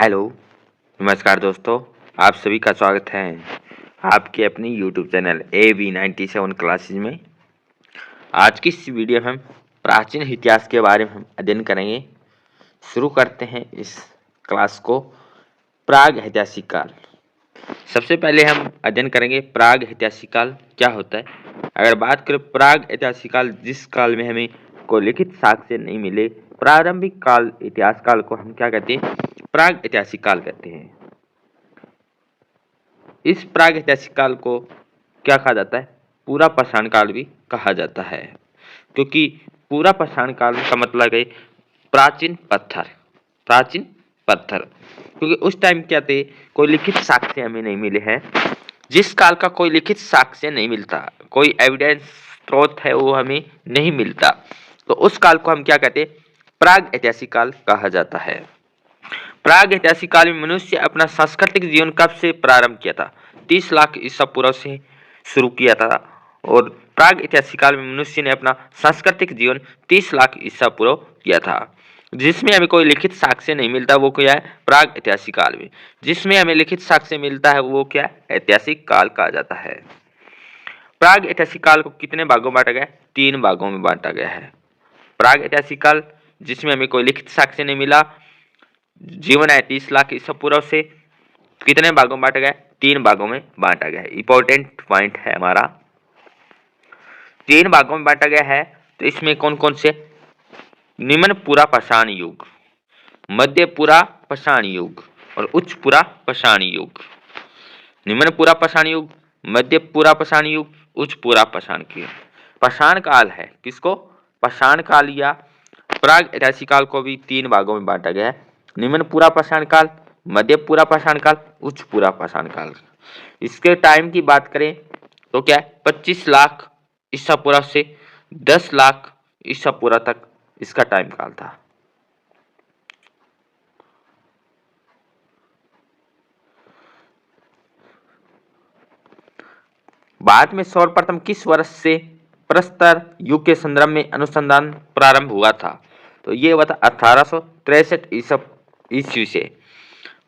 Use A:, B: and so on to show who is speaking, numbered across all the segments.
A: Hello, नमस्कार दोस्तों। आप सभी का स्वागत है आपके अपनी यूट्यूब चैनल AV97 क्लासेज में। आज की इस वीडियो में हम प्राचीन इतिहास के बारे में हम अध्ययन करेंगे। शुरू करते हैं इस क्लास को। प्राग ऐतिहासिक काल। सबसे पहले हम अध्ययन करेंगे प्राग ऐतिहासिक काल क्या होता है। अगर बात करें प्राग ऐतिहासिक काल, जिस काल में हमें कोई लिखित साक्ष्य नहीं मिले, प्रारंभिक काल इतिहास काल को हम क्या कहते हैं? प्राग ऐतिहासिक काल कहते हैं। इस प्राग ऐतिहासिक काल को क्या कहा जाता है? पूरा पाषाण काल भी कहा जाता है, क्योंकि पूरा पाषाण काल का मतलब है प्राचीन पत्थर। प्राचीन पत्थर, क्योंकि उस टाइम क्या थे, कोई लिखित साक्ष्य हमें नहीं मिले हैं। जिस काल का कोई लिखित साक्ष्य नहीं मिलता, कोई एविडेंस स्रोत है वो हमें नहीं मिलता, तो उस काल को हम क्या कहते हैं? प्राग ऐतिहासिक काल कहा जाता है। प्राग ऐतिहासिक काल में मनुष्य अपना सांस्कृतिक जीवन कब से प्रारंभ किया था? 30 लाख ईसा पूर्व से शुरू किया था। और प्राग ऐतिहासिक काल में मनुष्य ने अपना सांस्कृतिक जीवन 30 लाख ईसा पूर्व किया था। जिसमें हमें कोई लिखित साक्ष्य नहीं मिलता, वो क्या है? प्राग ऐतिहासिक काल में। जिसमें हमें लिखित साक्ष्य मिलता है वो क्या है? ऐतिहासिक काल कहा जाता है। प्राग ऐतिहासिक काल को कितने भागों में बांटा गया है? 3 भागों में बांटा गया है। प्राग ऐतिहासिक काल जिसमें हमें कोई लिखित साक्ष्य नहीं मिला, जीवन है 30 लाख ईसा पूर्व से, कितने भागों में बांटा गया? 3 भागों में बांटा गया है। इंपॉर्टेंट पॉइंट है हमारा, 3 भागों में बांटा गया है। तो इसमें कौन कौन से? निम्न पुरा पाषाण युग, मध्य पुरा पाषाण युग और उच्च पुरा पाषाण युग। निम्न पुरा पाषाण युग, मध्य पुरा पाषाण युग, उच्च पुरा पाषाण युग। पाषाण काल है किसको? पाषाण काल या प्राग ऐतिहासिक काल को भी 3 भागों में बांटा गया है। निम्न पुरा पाषाण काल, मध्य पुरा पाषाण काल, उच्च पुरा पाषाण काल। इसके टाइम की बात करें तो क्या है? 25 लाख ईसा पूर्व से 10 लाख ईसा पूर्व तक इसका टाइम काल था। भारत में सर्वप्रथम किस वर्ष से प्रस्तर युग के संदर्भ में अनुसंधान प्रारंभ हुआ था? तो ये हुआ था 1863 ईस्वी से।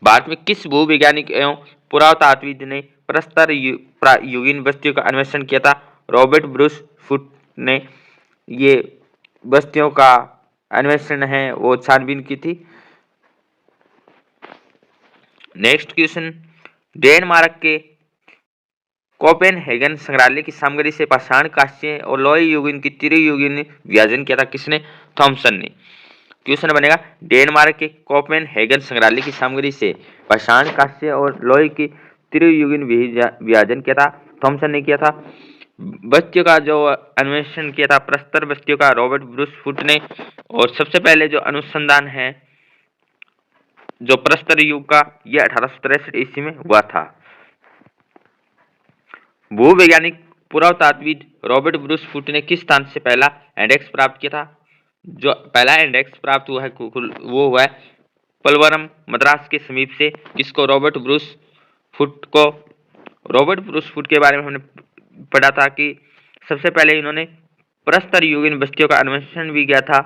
A: भारत में किस भूवैज्ञानिक एवं पुरातात्विद ने प्रस्तर युगीन बस्तियों का अन्वेषण किया था? रॉबर्ट ब्रूस फुट ने ये बस्तियों का अन्वेषण है वो छानबीन की थी। नेक्स्ट क्वेश्चन, डेनमार्क के कोपेनहेगन संग्रहालय की सामग्री से पाषाण, कांस्य और लोह युगीन की त्रियुगीन विभाजन किया था किसने? थॉमसन ने। क्वेश्चन बनेगा, डेनमार्क के कोपेनहेगन संग्रहालय की सामग्री से पाषाण, कांस्य और लोह की त्रियुगीन विभाजन किया था? थॉमसन ने किया था। बस्तियों का जो अन्वेषण किया था, प्रस्तर बस्तियों का, रॉबर्ट ब्रूस फुट ने। और सबसे पहले जो अनुसंधान है जो प्रस्तर युग का, यह 1863 ईस्वी में हुआ था। भूवैज्ञानिक पुरातात्विद रॉबर्ट ब्रूस फुट ने किस स्थान से पहला इंडेक्स प्राप्त किया था? जो पहला इंडेक्स प्राप्त हुआ है वो हुआ है पलवरम, मद्रास के समीप से। इसको रॉबर्ट ब्रूस फुट के बारे में हमने पढ़ा था कि सबसे पहले इन्होंने प्रस्तर युगीन बस्तियों का अन्वेषण भी किया था।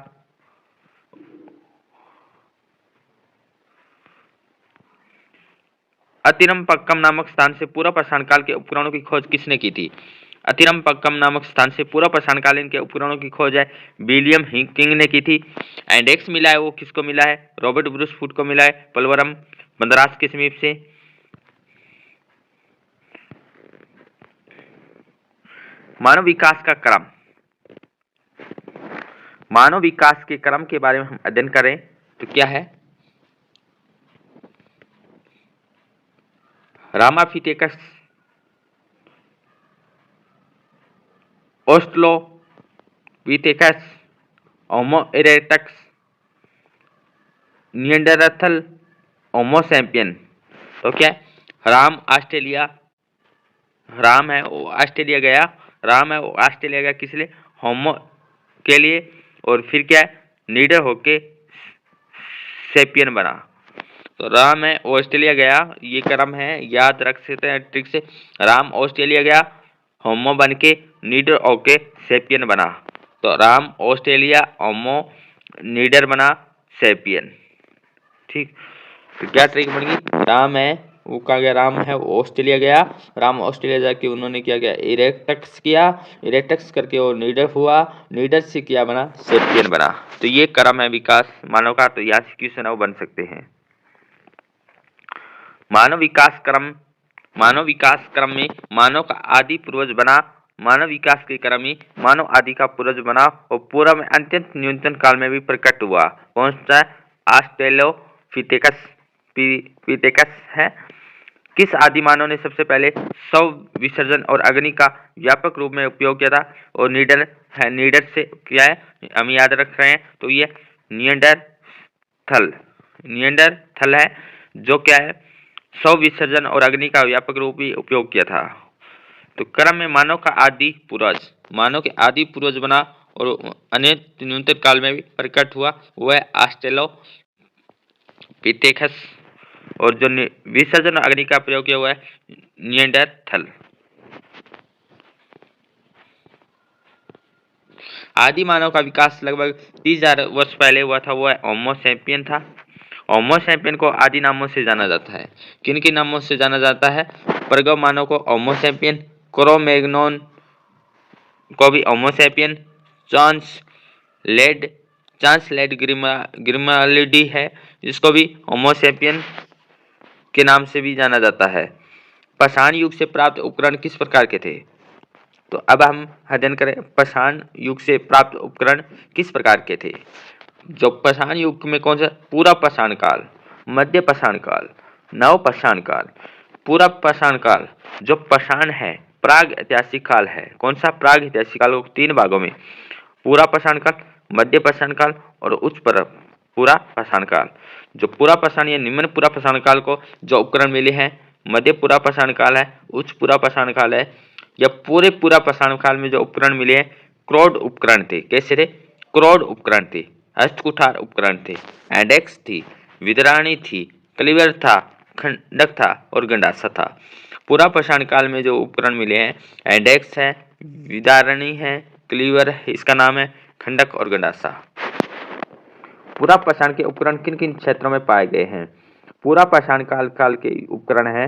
A: अतिरम्पक्कम नामक स्थान से पूर्व पाषाण काल के उपकरणों की खोज किसने की थी? अतिरम्पक्कम नामक स्थान से पूर्व पाषाण कालीन के उपकरणों की खोज है विलियम किंग ने की थी। इंडेक्स मिला है वो किसको मिला है? रॉबर्ट ब्रूस फुट को मिला है, पलवरम, मद्रास के समीप से। मानव विकास का क्रम, मानव विकास के क्रम के बारे में हम अध्ययन करें तो क्या है? रामाफिटेकस, ऑस्ट्रोलोपिथेकस, होमो इरेक्टस, निएंडरथल, होमो सैपियन। तो क्या है? राम है वो ऑस्ट्रेलिया गया, किस लिए? होमो के लिए। और फिर क्या है? नीडर होके सैपियन बना। तो राम है ऑस्ट्रेलिया गया, ये क्रम है, याद रख सकते हैं ट्रिक से। राम ऑस्ट्रेलिया गया, होमो बन के नीडर होके सैपियन बना। तो राम ऑस्ट्रेलिया, होमो, नीडर बना, सैपियन। ठीक। तो क्या ट्रिक बन गई, राम है वो कहा गया, राम है वो ऑस्ट्रेलिया गया, राम ऑस्ट्रेलिया जाके उन्होंने क्या किया, इरेक्टस किया, इरेक्टस करके वो नीडर हुआ, नीडर से क्या बना, सेपियन बना। तो ये क्रम है विकास मानव का। तो यहाँ से क्वेश्चन है वो बन सकते हैं। मानव विकास क्रम, मानव विकास क्रम में मानव का आदि पूर्वज बना, मानव विकास के क्रम में मानव आदि का पूर्वज बना और पूर्व में अत्यंत न्यूनतम काल में भी प्रकट हुआ। कौन सा, ऑस्ट्रेलोपिथेकस पिथेकस है। किस आदि मानव ने सबसे पहले शव विसर्जन और अग्नि का व्यापक रूप में उपयोग किया था, और नीडर है, नीडर से क्या है, हम याद रख रहे हैं, तो ये नियंडरथल, नियंडरथल है, जो क्या है, शव विसर्जन और अग्नि का व्यापक रूप में उपयोग किया था। तो क्रम में मानव का आदि पूर्वज, मानव के आदि पूर्वज बना और अनेक न्यूनतम काल में भी प्रकट हुआ, वह ऑस्ट्रेलोपिथेकस, और जो विसर्जन और अग्नि का प्रयोग किया हुआ है, नियंडरथल। आदि मानव का विकास लगभग 30,000 वर्ष पहले हुआ था, वह होमो सैपियन था। होमो सैपियन को आदि नामों से जाना जाता है। किन किन नामों से जाना जाता है, प्रगव मानव को होमो सैपियन, क्रोमैग्नोन को भी homo sapien, Chancelade, Chancelade Grimaldi है, जिसको भी होमो सैपियन के नाम से भी जाना जाता है। पाषाण युग से प्राप्त उपकरण किस प्रकार के थे। तो अब हम अध्ययन करें पाषाण युग से प्राप्त उपकरण किस प्रकार के थे। जो पाषाण युग में कौन सा, पूरा पाषाण काल, मध्य पाषाण काल, नव पाषाण काल। पूरा पाषाण काल जो पाषाण है, प्राग ऐतिहासिक काल है। कौन सा, प्राग ऐतिहासिक काल को 3 भागों में, पूरा पाषाण काल, मध्य पाषाण काल और उच्च पूरा पाषाण काल। जो पूरा पाषाण या निम्न पूरा पाषाण काल को जो उपकरण मिले हैं, मध्य पूरा पाषाण काल है, उच्च पूरा पाषाण काल है, या पूरे पूरा पाषाण काल में जो उपकरण मिले हैं, क्रोड उपकरण थे। कैसे थे, क्रोड उपकरण थे, हस्तकुठार उपकरण थे, एंडेक्स थी, विदराणी थी, क्लीवर था, खंडक था और गंडासा था। पूरा पाषाण काल में जो उपकरण मिले हैं, एंडेक्स है, विदारणी है, क्लीवर है, इसका नाम है, खंडक और गंडासा। पूरा पाषाण के उपकरण किन किन क्षेत्रों में पाए गए हैं। पूरा पाषाण काल के उपकरण है,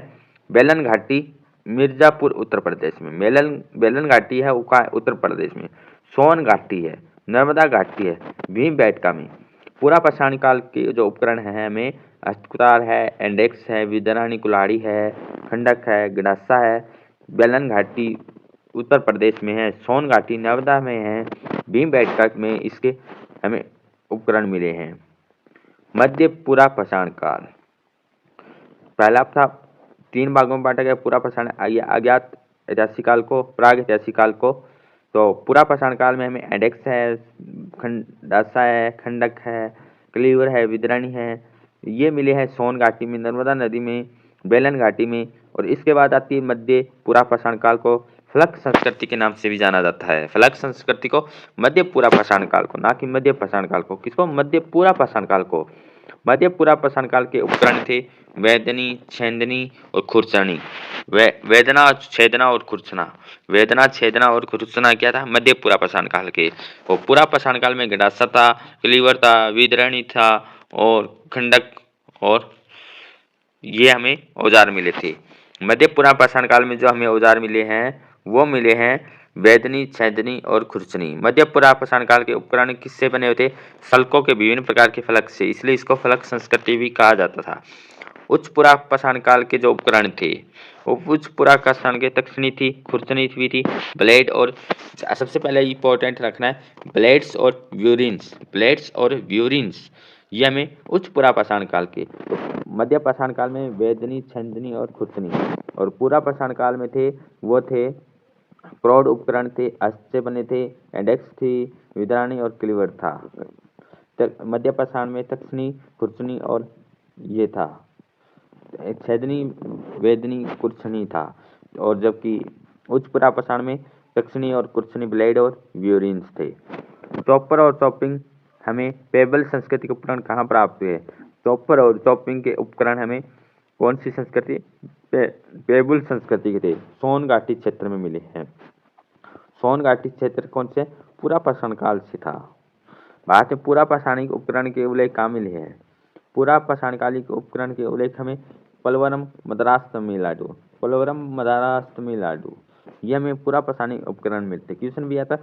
A: बेलन घाटी, मिर्जापुर उत्तर प्रदेश में, बेलन घाटी है उत्तर प्रदेश में, सोन घाटी है, नर्मदा घाटी है, भीम बेटका में। पूरा पाषाण काल के जो उपकरण है हमें, हस्तकुठार है, इंडेक्स है, विदराणी कुल्हाड़ी है, खंडक है, गंडासा है, बेलन घाटी उत्तर प्रदेश में है, सोन घाटी नर्मदा में है, भीम बेटका में इसके हमें उपकरण मिले हैं। मध्य पूरा पाषाण काल, पहला था 3 भागों में बांटा गया पूरा पाषाण, अज्ञात ऐतिहासिक काल को, प्राग ऐतिहासिक काल को। तो पूरा पाषाण काल में हमें एंडेक्स है, खंडासा है, खंडक है, क्लीवर है, विदराणी है, ये मिले हैं सोन घाटी में, नर्मदा नदी में, बेलन घाटी में। और इसके बाद आती है मध्य पूरा पाषाण काल को फलक संस्कृति के नाम से भी जाना जाता है। फलक संस्कृति को, मध्य पूरा पाषाण काल को, ना कि मध्य पाषाण काल को। किसको, मध्य पूरा पाषाण काल को। मध्य पूरा पाषाण काल के उपकरण थे वेदनी, छेदनी और खुरचनी। वेदना, छेदना और खुरचना, वेदना, छेदना और खुरचना क्या था, मध्य पूरा पाषाण काल के। और पूरा पाषाण काल में गंडासा था, क्लीवर था, विदरणी था और खंडक, और ये हमें औजार मिले थे। मध्य पूरा पाषाण काल में जो हमें औजार मिले हैं वो मिले हैं वेदनी, छेदनी और खुरचनी। मध्य पूरा पाषाण काल के उपकरण किससे बने होते, फलकों के विभिन्न प्रकार के फलक से, इसलिए इसको फलक संस्कृति भी कहा जाता था। उच्च पूरा पाषाण काल के जो उपकरण थे वो उच्च पूरा पाषाण के तक्षणी थी, खुरचनी भी थी, ब्लेड, और सबसे पहले इंपॉर्टेंट रखना है ब्लेड्स और व्यूरिन्स, ब्लेड्स और व्यूरिन्स, ये हमें उच्च पूरा पाषाण काल के। तो मध्य पाषाण काल में वेदनी, छंदनी और खुरचनी, और पूरा पाषाण काल में थे वो थे प्रौढ़ उपकरण थे, अस्त से बने थे, इंडेक्स थी, विदराणी और क्लीवर था। मध्य पाषाण में तक्षणी, खुरचनी और ये था, छेदनी, वेदनी, कुर्चनी था। और जबकि उच्च पूरा पाषाण में तक्षणी और कुर्चनी, ब्लेड और व्यूरिन्स थे। चॉपर और चॉपिंग हमें पेबल संस्कृति के उपकरण कहाँ प्राप्त हुए। चॉपर और चॉपिंग के उपकरण हमें कौन सी संस्कृति, पेबल संस्कृति के थे, सोन घाटी क्षेत्र में मिले हैं। सोन घाटी क्षेत्र कौन से, पूरा पाषाण काल से था। भारत में पूरा पाषाणिक उपकरण केवल एक कहाँ मिले हैं, पूरा पाषाणकालिक उपकरण के उल्लेख हमें पोलवरम, मद्रास, तमिलनाडु। पोलवरम, मद्रास, तमिलनाडु, ये हमें पूरा पाषाणी उपकरण मिलते। क्वेश्चन भी आता है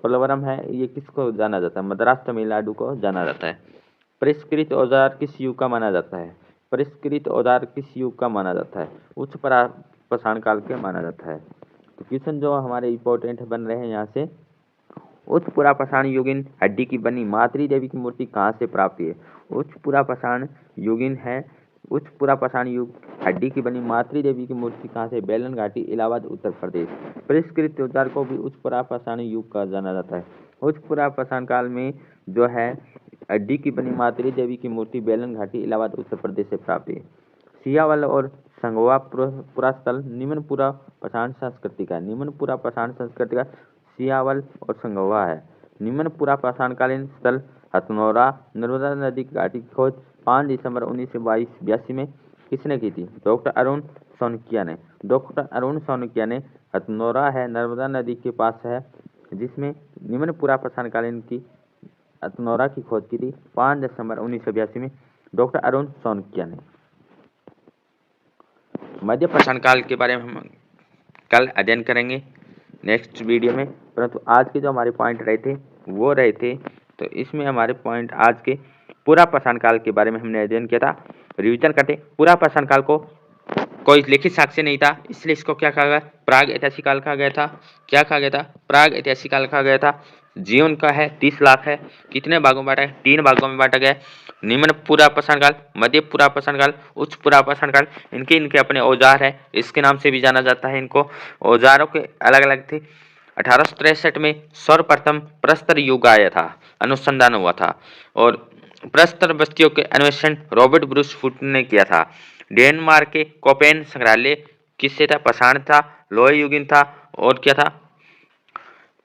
A: पोलवरम है, ये किसको जाना जाता है? मद्रास, तमिलनाडु को जाना जाता है। परिष्कृत औजार किस युग का माना जाता है? परिष्कृत औजार किस युग का माना जाता है? उच्च पाषाण काल के माना जाता है। तो क्वेश्चन जो हमारे इंपॉर्टेंट बन रहे हैं यहाँ से, उच्च पुरा पाषाण युगीन हड्डी की बनी मातृ देवी की मूर्ति कहाँ से प्राप्त हुई है? उच्च पुरा पाषाण युगीन है, उच्च पुरा पाषाण युग हड्डी की बनी मातृ देवी की मूर्ति कहाँ से? बेलन घाटी, इलाहाबाद, उत्तर प्रदेश। परिष्कृत औजार को भी उच्च पुरा पाषाण युग का जाना जाता है। उच्च पुरा पाषाण काल में जो है हड्डी की बनी मातृ देवी की मूर्ति बेलन घाटी, इलाहाबाद, उत्तर प्रदेश से प्राप्त हुई। सियावल और संगवा पुरा स्थल निम्न पुरा पाषाण संस्कृति का है। निम्न पुरा पाषाण संस्कृति का सियावल और संगवा है। निम्न पुरा पाषाणकालीन स्थल हथनौरा, नर्मदा नदी की घाटी की खोज 5 दिसंबर 1982 में किसने की थी? डॉक्टर अरुण सोनकिया ने। डॉक्टर अरुण सोनकिया ने हथनौरा है, नर्मदा नदी के पास है, जिसमें निम्न पुरा पाषाणकालीन की हथनौरा की खोज की थी 5 दिसंबर 1982 में डॉक्टर अरुण सोनकिया ने। मध्य पाषाण काल के बारे में हम कल अध्ययन करेंगे नेक्स्ट वीडियो में, परंतु आज के जो हमारे पॉइंट रहे थे वो रहे थे, तो इसमें हमारे पॉइंट आज के पूरा पाषाण काल के बारे में हमने अध्ययन किया था। रिविजन करते, पूरा पाषाण काल को कोई लिखित साक्ष्य नहीं था, इसलिए इसको क्या कहा गया? प्राग ऐतिहासिक काल कहा गया था। क्या कहा गया था? प्राग ऐतिहासिक काल कहा गया था। जीवन का है 30 लाख है। कितने भागों में बांटा है? 3 भागों में बांटा गया। निम्न पुरा पाषाण काल, मध्य पुरा पाषाण काल, उच्च पुरा पाषाण काल। इनके अपने औजार है, इसके नाम से भी जाना जाता है। इनको औजारों के अलग अलग थे। 1863 में सर्वप्रथम प्रस्तर युग आया था, अनुसंधान हुआ था, और प्रस्तर बस्तियों के अन्वेषण रॉबर्ट ब्रूस फुट ने किया था। डेनमार्क के कोपेन संग्रहालय किससे था? पाषाण था, लोह युगीन था, और क्या था?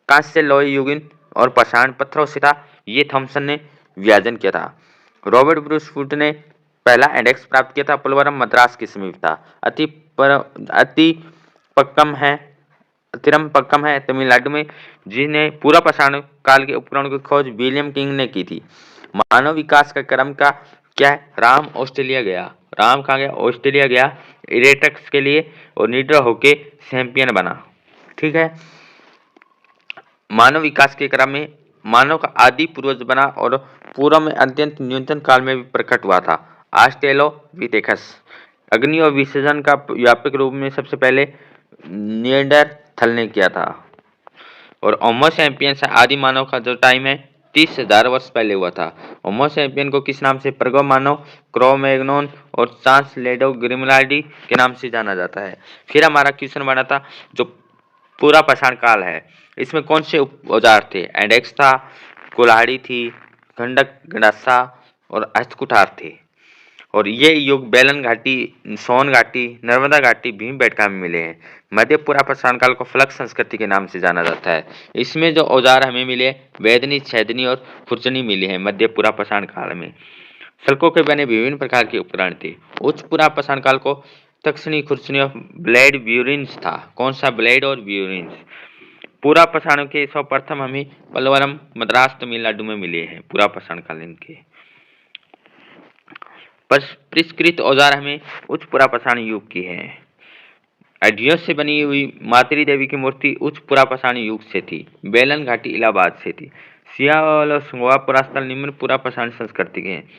A: कांस्य, लोह युगीन और पाषाण पत्थरों से था। ये थॉमसन ने व्याजन किया था। रॉबर्ट ब्रूस फुट ने पहला इंडेक्स प्राप्त किया था, पोलवरम, मद्रास के समीप था। अतिरम पक्कम है तमिलनाडु में, जिन्हें पूरा पाषाण काल के उपकरणों की खोज विलियम किंग ने की थी। मानव विकास का क्रम का क्या है? राम ऑस्ट्रेलिया गया। राम कहाँ गया? ऑस्ट्रेलिया गया इरेक्टस के लिए, और निडर होके चैंपियन बना। ठीक है। मानव विकास के क्रम में मानव का आदि पूर्वज बना और पूर्व में अत्यंत न्यूनतम काल में भी प्रकट हुआ था। ऑस्ट्रेलोपिथेकस। अग्नि और विसर्जन का व्यापक रूप में सबसे पहले निएंडरथल ने किया था। और होमो सैपियंस आदि मानव का जो टाइम है 30,000 वर्ष पहले हुआ था। होमो सैपियन को किस नाम से? प्रगो मानव, क्रो-मैग्नोन और चार्ल्स लेडो ग्रिमलाडी के नाम से जाना जाता है। फिर हमारा क्वेश्चन बना था जो पूरा पाषाण काल है, इसमें कौन से औजार थे? इंडेक्स था, कुल्हाड़ी थी, खंडक, गंडासा और हस्तकुठार थे। और ये युग बेलन घाटी, सोन घाटी, नर्मदा घाटी, भीमबेटका में मिले हैं। मध्य पूरा पाषाण काल को फलक संस्कृति के नाम से जाना जाता है। इसमें जो औजार हमें मिले, वेदनी, छेदनी और खुरचनी मिली है मध्य पूरा पाषाण काल में। सल्कों के बने विभिन्न प्रकार के उपकरण थे। उच्च पूरा पाषाण काल को तक्षणी, खुरचनी और ब्लेड ब्यूरिन्स था। कौन सा? ब्लेड और ब्यूरिन्स। पूरा पाषाण के सर्वप्रथम हमें पलवरम, मद्रास, तमिलनाडु में मिले हैं पूरा पाषाण कालीन के। परिष्कृत औजार हमें उच्च पुरा पाषाण युग की है। हड्डियों से बनी हुई मातृ देवी की मूर्ति उच्च पुरा पाषाण युग से थी। बेलन घाटी, इलाहाबाद से थी। सियावाल और संगवा पुरास्थल निम्न पुरा पाषाण संस्कृति के हैं।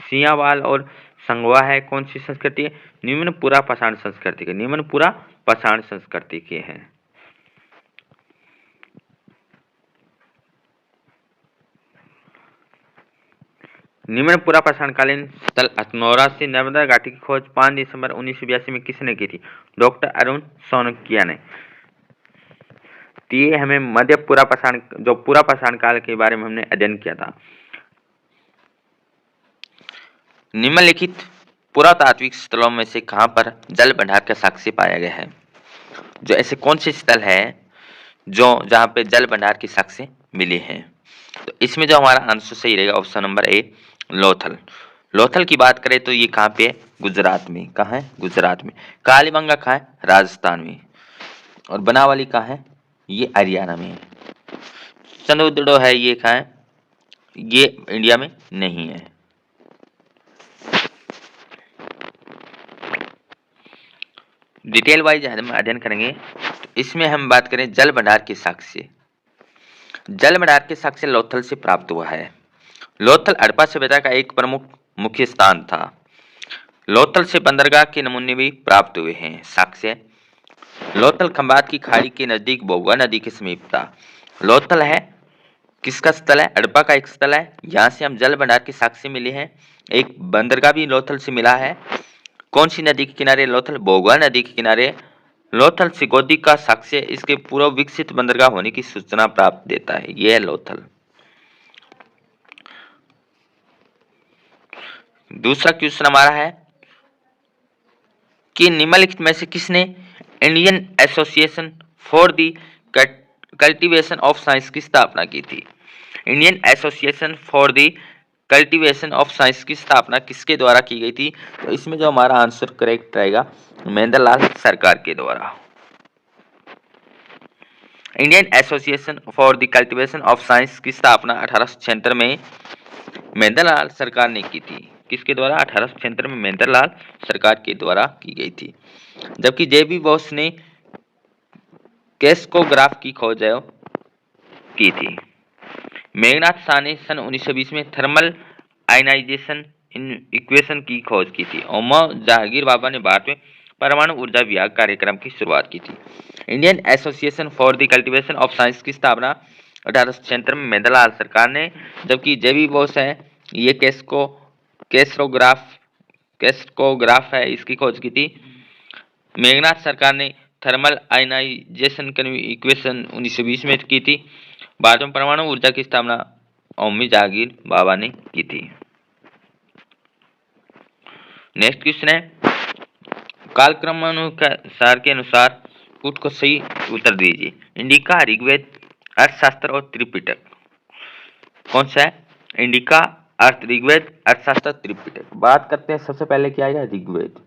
A: सियावाल और संगवा है कौन सी संस्कृति है? निम्न पुरा पाषाण संस्कृति के। निम्न पुरा पाषाण संस्कृति के हैं। निम्न पुरा पाषाणकालीन स्थल हथनौरा से नर्मदा घाटी की खोज 5 दिसंबर 1982 में किसने की थी? डॉक्टर अरुण सोनकिया ने। तो ये हमें मध्य पुरा पाषाण, जो पूरा पाषाण काल के बारे में हमने अध्ययन किया था। निम्नलिखित पुरातात्विक स्थलों में से कहां पर जल भंडार का साक्ष्य पाया गया है? जो ऐसे कौन से स्थल है जो जहां पे जल भंडार की साक्ष्य मिले हैं? तो इसमें जो हमारा आंसर सही रहेगा option number A, Lothal. Lothal की बात करें तो ये कहाँ पे है? गुजरात में। कहाँ है? गुजरात में। कालीबंगा कहाँ है? राजस्थान में। और बनावली कहाँ है? ये हरियाणा में है। चंद्रदुर्डो है, ये कहाँ है? ये इंडिया में नहीं है। डिटेल वाइज हम अध्ययन करेंगे। तो इसमें हम बात करें जल भंडार के साक्ष्य। जल भंडार के साक्ष्य लोथल से प्राप्त हुआ है। लोथल हड़प्पा सभ्यता का एक प्रमुख मुख्य स्थान था। लोथल से बंदरगाह के नमूने भी प्राप्त हुए हैं। साक्ष्य लोथल खंबात की खाड़ी के नजदीक बोगवा नदी के समीप था। लोथल है किसका स्थल है? हड़प्पा का एक स्थल है। यहाँ से हम जल भंडार के साक्ष्य मिले हैं। एक बंदरगाह भी लोथल से मिला है। कौन सी नदी के किनारे? लोथल बोगवा नदी के किनारे। लोथल सिगोदी का साक्ष्य इसके पूर्व विकसित बंदरगाह होने की सूचना प्राप्त देता है। यह है लोथल। दूसरा क्वेश्चन हमारा है कि निम्नलिखित में से किसने Indian association for the cultivation of science की स्थापना की थी? Indian association for the cultivation of science की स्थापना किसके द्वारा की गई थी? तो इसमें जो हमारा आंसर करेक्ट रहेगा महेंद्र लाल सरकार के द्वारा। Indian association for the cultivation of science की स्थापना 1876 में महेंद्र लाल सरकार ने की थी। किसके द्वारा? 1876 में महेंद्र लाल सरकार के द्वारा की गई थी। जबकि जेबी बोस ने कैस्कोग्राफ की खोज की थी। मेघनाथ शाह ने सन 1920 में थर्मल आयनाइजेशन इक्वेशन की खोज की थी। और जहांगीर बाबा ने भारत में परमाणु ऊर्जा विभाग कार्यक्रम की शुरुआत की थी। Indian association for the cultivation of science की स्थापना 1876 में महेंद्र लाल सरकार ने, जबकि जेबी बोस है ये कैस्कोग्राफ है इसकी खोज की थी। मेघनाथ सरकार ने थर्मल आयनाइजेशन इक्वेशन 1920 में की थी। भारत में परमाणु ऊर्जा की स्थापना ओमी जहांगीर बाबा ने की थी। नेक्स्ट क्वेश्चन है कालक्रमानुसार के अनुसार पुट को सही उत्तर दीजिए। इंडिका, ऋग्वेद, अर्थशास्त्र और त्रिपिटक कौन सा है? इंडिका, ऋग्वेद, अर्थशास्त्र, त्रिपिटक। बात करते हैं सबसे पहले क्या आएगा? ऋग्वेद।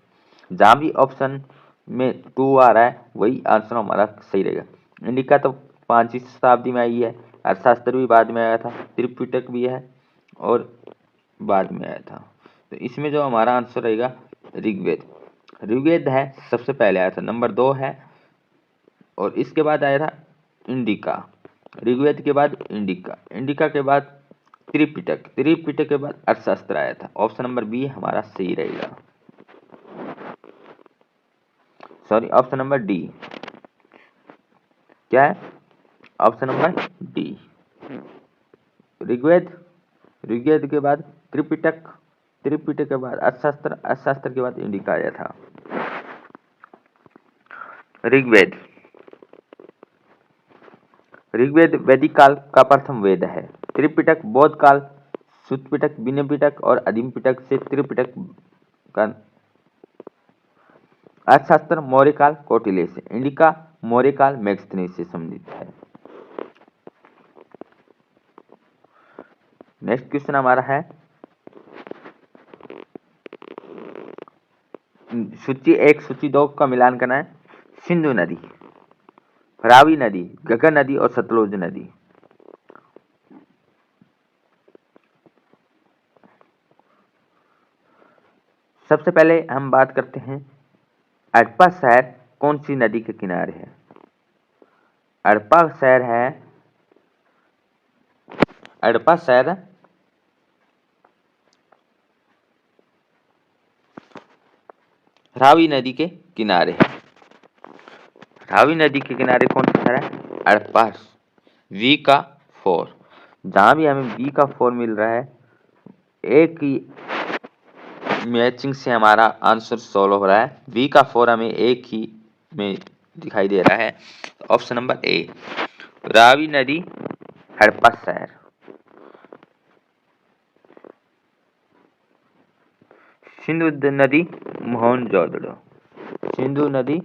A: जहां भी ऑप्शन में 2 आ रहा है वही आंसर हमारा सही रहेगा। इंडिका तो 5वीं शताब्दी में आई है। अर्थशास्त्र भी बाद में आया था। त्रिपिटक भी है और बाद में आया था। तो इसमें जो हमारा आंसर रहेगा ऋग्वेद। ऋग्वेद है सबसे पहले आया था, नंबर 2 है। और इसके बाद आया था इंडिका। ऋग्वेद के बाद इंडिका, इंडिका के बाद त्रिपिटक, त्रिपिटक के बाद अर्थशास्त्र आया था। ऑप्शन नंबर बी हमारा सही रहेगा। Sorry, option number D. क्या है? Option number D. Rigveda, Rigveda के बाद त्रिपिटक, त्रिपिटक के बाद अर्थशास्त्र, अर्थशास्त्र के बाद इंडिका आया था। ऋग्वेद, ऋग्वेद वैदिक काल का प्रथम वेद है। त्रिपिटक बौद्ध काल, सुत्पिटक, विनय पिटक और आदिम पिटक से त्रिपिटक का। अर्थशास्त्र मौर्य काल, कौटिल्य से। इंडिका मौर्य काल, मेगस्थनी से संबंधित है। नेक्स्ट क्वेश्चन हमारा है सूची 1 सूची 2 का मिलान करना है। सिंधु नदी, रावी नदी, घग्गर नदी और सतलुज नदी। सबसे पहले हम बात करते हैं हड़प्पा शहर कौन सी नदी के किनारे है? हड़प्पा शहर है, हड़प्पा शहर रावी नदी के किनारे है। रावी नदी के किनारे कौन सा शहर है? हड़प्पा। वी का 4। जहां भी हमें बी का 4 मिल रहा है एक ही मैचिंग से हमारा आंसर सॉल्व हो रहा है। बी का 4 हमें एक ही में दिखाई दे रहा है। ऑप्शन नंबर ए, रावी नदी, हड़प्पा शहर। सिंधु नदी, मोहनजोदड़ो। सिंधु नदी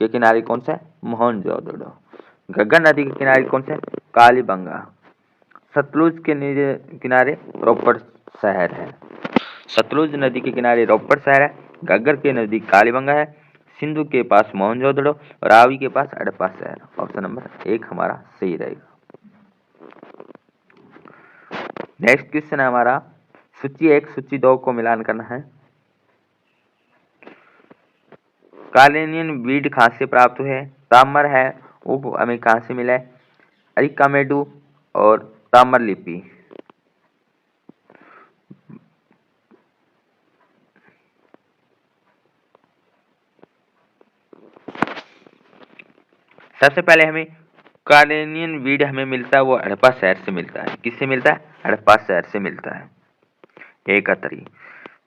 A: के किनारे कौन सा है? मोहनजोदड़ो। घग्गर नदी के किनारे कौन सा है? कालीबंगा। सतलुज के किनारे रोपड़ शहर है। सतलुज नदी के किनारे रोपड़ शहर है। घग्गर के नजदीक कालीबंगा है। सिंधु के पास मोहनजोदड़ो और रावी के पास हड़प्पा शहर। ऑप्शन नंबर 1 हमारा सही रहेगा। नेक्स्ट क्वेश्चन है हमारा सूची 1 सूची 2 को मिलान करना है। कार्लिनियन वीड कहाँ से प्राप्त हुए? ताम्र है वो हमें कहाँ से मिला है? अरिकामेडू और ताम्र लिपि। सबसे पहले हमें कार्लिनियन वीड हमें मिलता है वो हड़प्पा शहर से मिलता है। किससे मिलता है? हड़प्पा शहर से मिलता है। एक तरी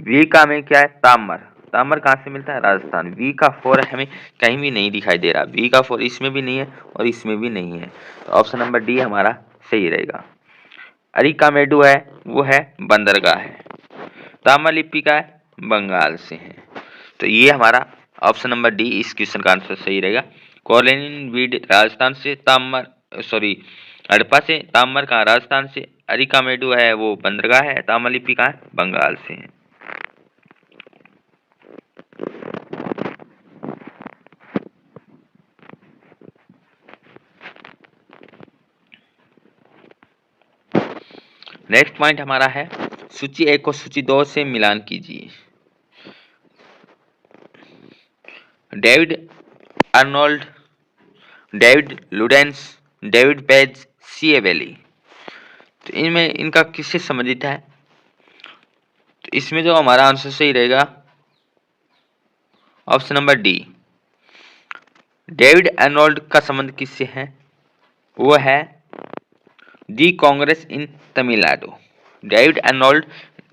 A: वी का हमें क्या है? ताम्र। ताम्र कहाँ से मिलता है? राजस्थान। वी का फोर हमें कहीं भी नहीं दिखाई दे रहा। वी का फोर इसमें भी नहीं है और इसमें भी नहीं है, तो ऑप्शन नंबर डी हमारा सही रहेगा। अरिकामेडू है वो है बंदरगाह है। ताम्र लिपि का है बंगाल से है, तो ये हमारा ऑप्शन नंबर डी इस क्वेश्चन का आंसर सही रहेगा। कॉलिन वीड राजस्थान से, ताम्र सॉरी हड़प्पा से, ताम्र कहाँ? राजस्थान से। अरिकामेडू है वो बंदरगाह है। ताम्र लिपि कहाँ है? बंगाल से है। नेक्स्ट पॉइंट हमारा है सूची 1 को सूची 2 से मिलान कीजिए। David Arnold, David Ludden, David Page, C A Bayly, तो इनमें इनका किससे संबंधित है? तो इसमें जो हमारा आंसर सही रहेगा option number D. David Arnold का संबंध किससे है? वो है the Congress in Tamil Nadu. David Arnold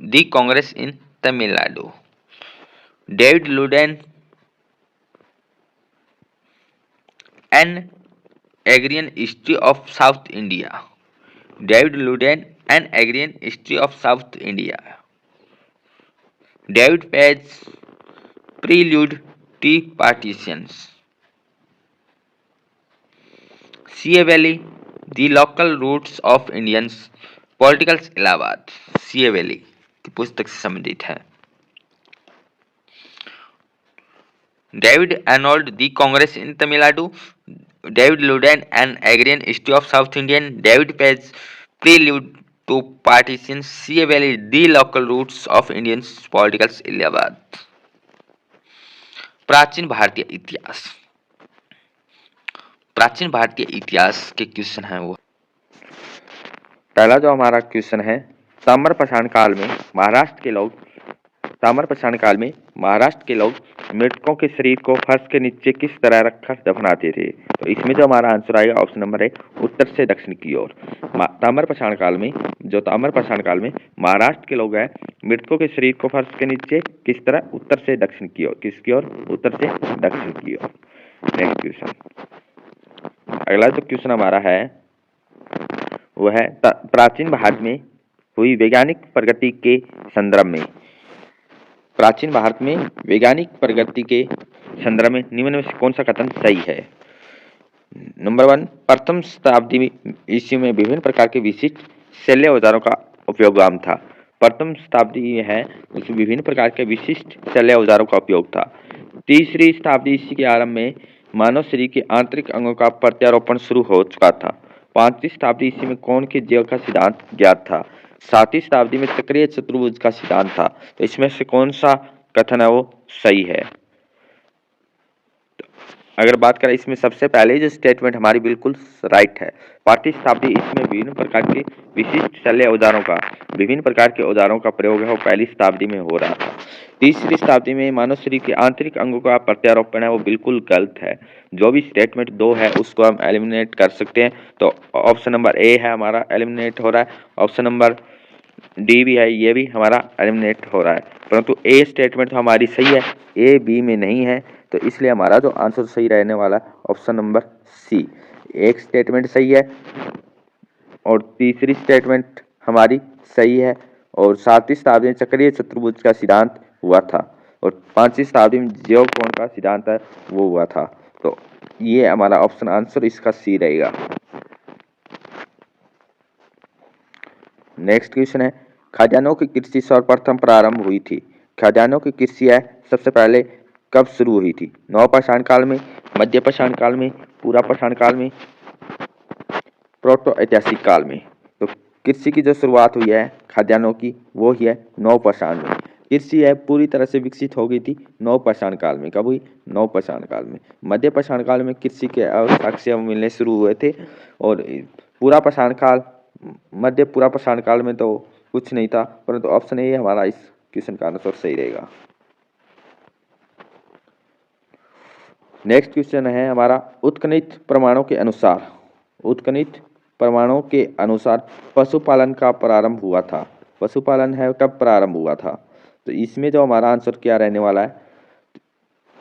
A: the Congress in Tamil Nadu. David Ludden an agrarian history of South India. David Ludden an agrarian history of South India. David Page prelude to partitions. C Bayly the local roots of Indians politicals Allahabad. C Bayly की पुस्तक से संबंधित है। David Arnold the Congress in Tamil Nadu, David Ludden an agrarian history of south Indian, David Page prelude to partition, C Bayly the local roots of Indians politicals Allahabad. प्राचीन भारतीय इतिहास। प्राचीन भारतीय इतिहास के क्वेश्चन है वो। पहला जो हमारा क्वेश्चन है, ताम्रपाषाण काल में महाराष्ट्र के लोग मृतकों के शरीर को फर्श के नीचे किस तरह रखकर दफनाते थे? तो इसमें जो हमारा आंसर आएगा ऑप्शन नंबर है उत्तर से दक्षिण की ओर। ताम्रपाषाण काल में महाराष्ट्र के लोग हैं मृतकों के शरीर को फर्श के नीचे किस तरह? उत्तर से दक्षिण की ओर। किसकी ओर? उत्तर से दक्षिण की ओर। नेक्स्ट क्वेश्चन, अगला जो क्वेश्चन हमारा है वो है प्राचीन भारत में हुई वैज्ञानिक प्रगति के संदर्भ में। प्राचीन भारत में वैज्ञानिक प्रगति के संदर्भ में निम्न में से कौन सा कथन सही है? नंबर 1, प्रथम शताब्दी ईस्वी में विभिन्न प्रकार के विशिष्ट शल्य औजारों का उपयोग आम था। प्रथम शताब्दी है उसमें विभिन्न प्रकार के विशिष्ट शल्य औजारों का उपयोग था। तीसरी शताब्दी ईस्वी के आरंभ में मानव शरीर के आंतरिक अंगों का प्रत्यारोपण शुरू हो चुका था। 5वीं शताब्दी ईस्वी में कौन के जीव का सिद्धांत ज्ञात था। 7वीं शताब्दी में चक्रीय चतुर्भुज का सिद्धांत था। तो इसमें से कौन सा कथन है वो सही है? अगर बात करें इसमें सबसे पहले जो स्टेटमेंट हमारी बिल्कुल राइट है। 5वीं शताब्दी इसमें विभिन्न प्रकार के विशिष्ट शल्य औजारों का प्रयोग है वो पहली शताब्दी में हो रहा था। तीसरी शताब्दी में मानव शरीर के आंतरिक अंगों का प्रत्यारोपण है वो बिल्कुल गलत है। जो भी स्टेटमेंट 2 है उसको हम एलिमिनेट कर सकते हैं। तो ऑप्शन नंबर ए है हमारा एलिमिनेट हो रहा है। ऑप्शन नंबर डी भी है, ये भी हमारा एलिमिनेट हो रहा है। परंतु ए स्टेटमेंट तो हमारी सही है, ए बी में नहीं है, तो इसलिए हमारा जो आंसर सही रहने वाला ऑप्शन नंबर सी। एक स्टेटमेंट सही है और तीसरी स्टेटमेंट हमारी सही है और 7वीं शताब्दी में चक्रीय चतुर्भुज का सिद्धांत हुआ था और 5वीं शताब्दी में ज्यों कोण का सिद्धांत है वो हुआ था। तो ये हमारा ऑप्शन आंसर इसका सी रहेगा। नेक्स्ट क्वेश्चन है, खाद्यान्नों की कृषि सर्वप्रथम प्रारंभ हुई थी। खाद्यान्नों की कृषि है सबसे पहले कब शुरू हुई थी? नवपाषाण काल में, मध्य पाषाण काल में, पूरा पाषाण काल में, प्रोटो ऐतिहासिक काल में। तो कृषि की जो शुरुआत हुई है खाद्यान्नों की वो ही है नवपाषाण में। कृषि है पूरी तरह से विकसित हो गई थी नवपाषाण काल में। कब हुई? नवपाषाण काल में। मध्य पाषाण काल में कृषि के साक्ष्य मिलने शुरू हुए थे, और पूरा पाषाण काल, मध्य पूरा पाषाण काल में तो कुछ नहीं था, परंतु ऑप्शन ए हमारा इस क्वेश्चन का आंसर सही रहेगा। नेक्स्ट क्वेश्चन है हमारा, उत्खनित प्रमाणों के अनुसार, उत्खनित प्रमाणों के अनुसार पशुपालन का प्रारंभ हुआ था। पशुपालन है कब प्रारंभ हुआ था? तो इसमें जो हमारा आंसर क्या रहने वाला है,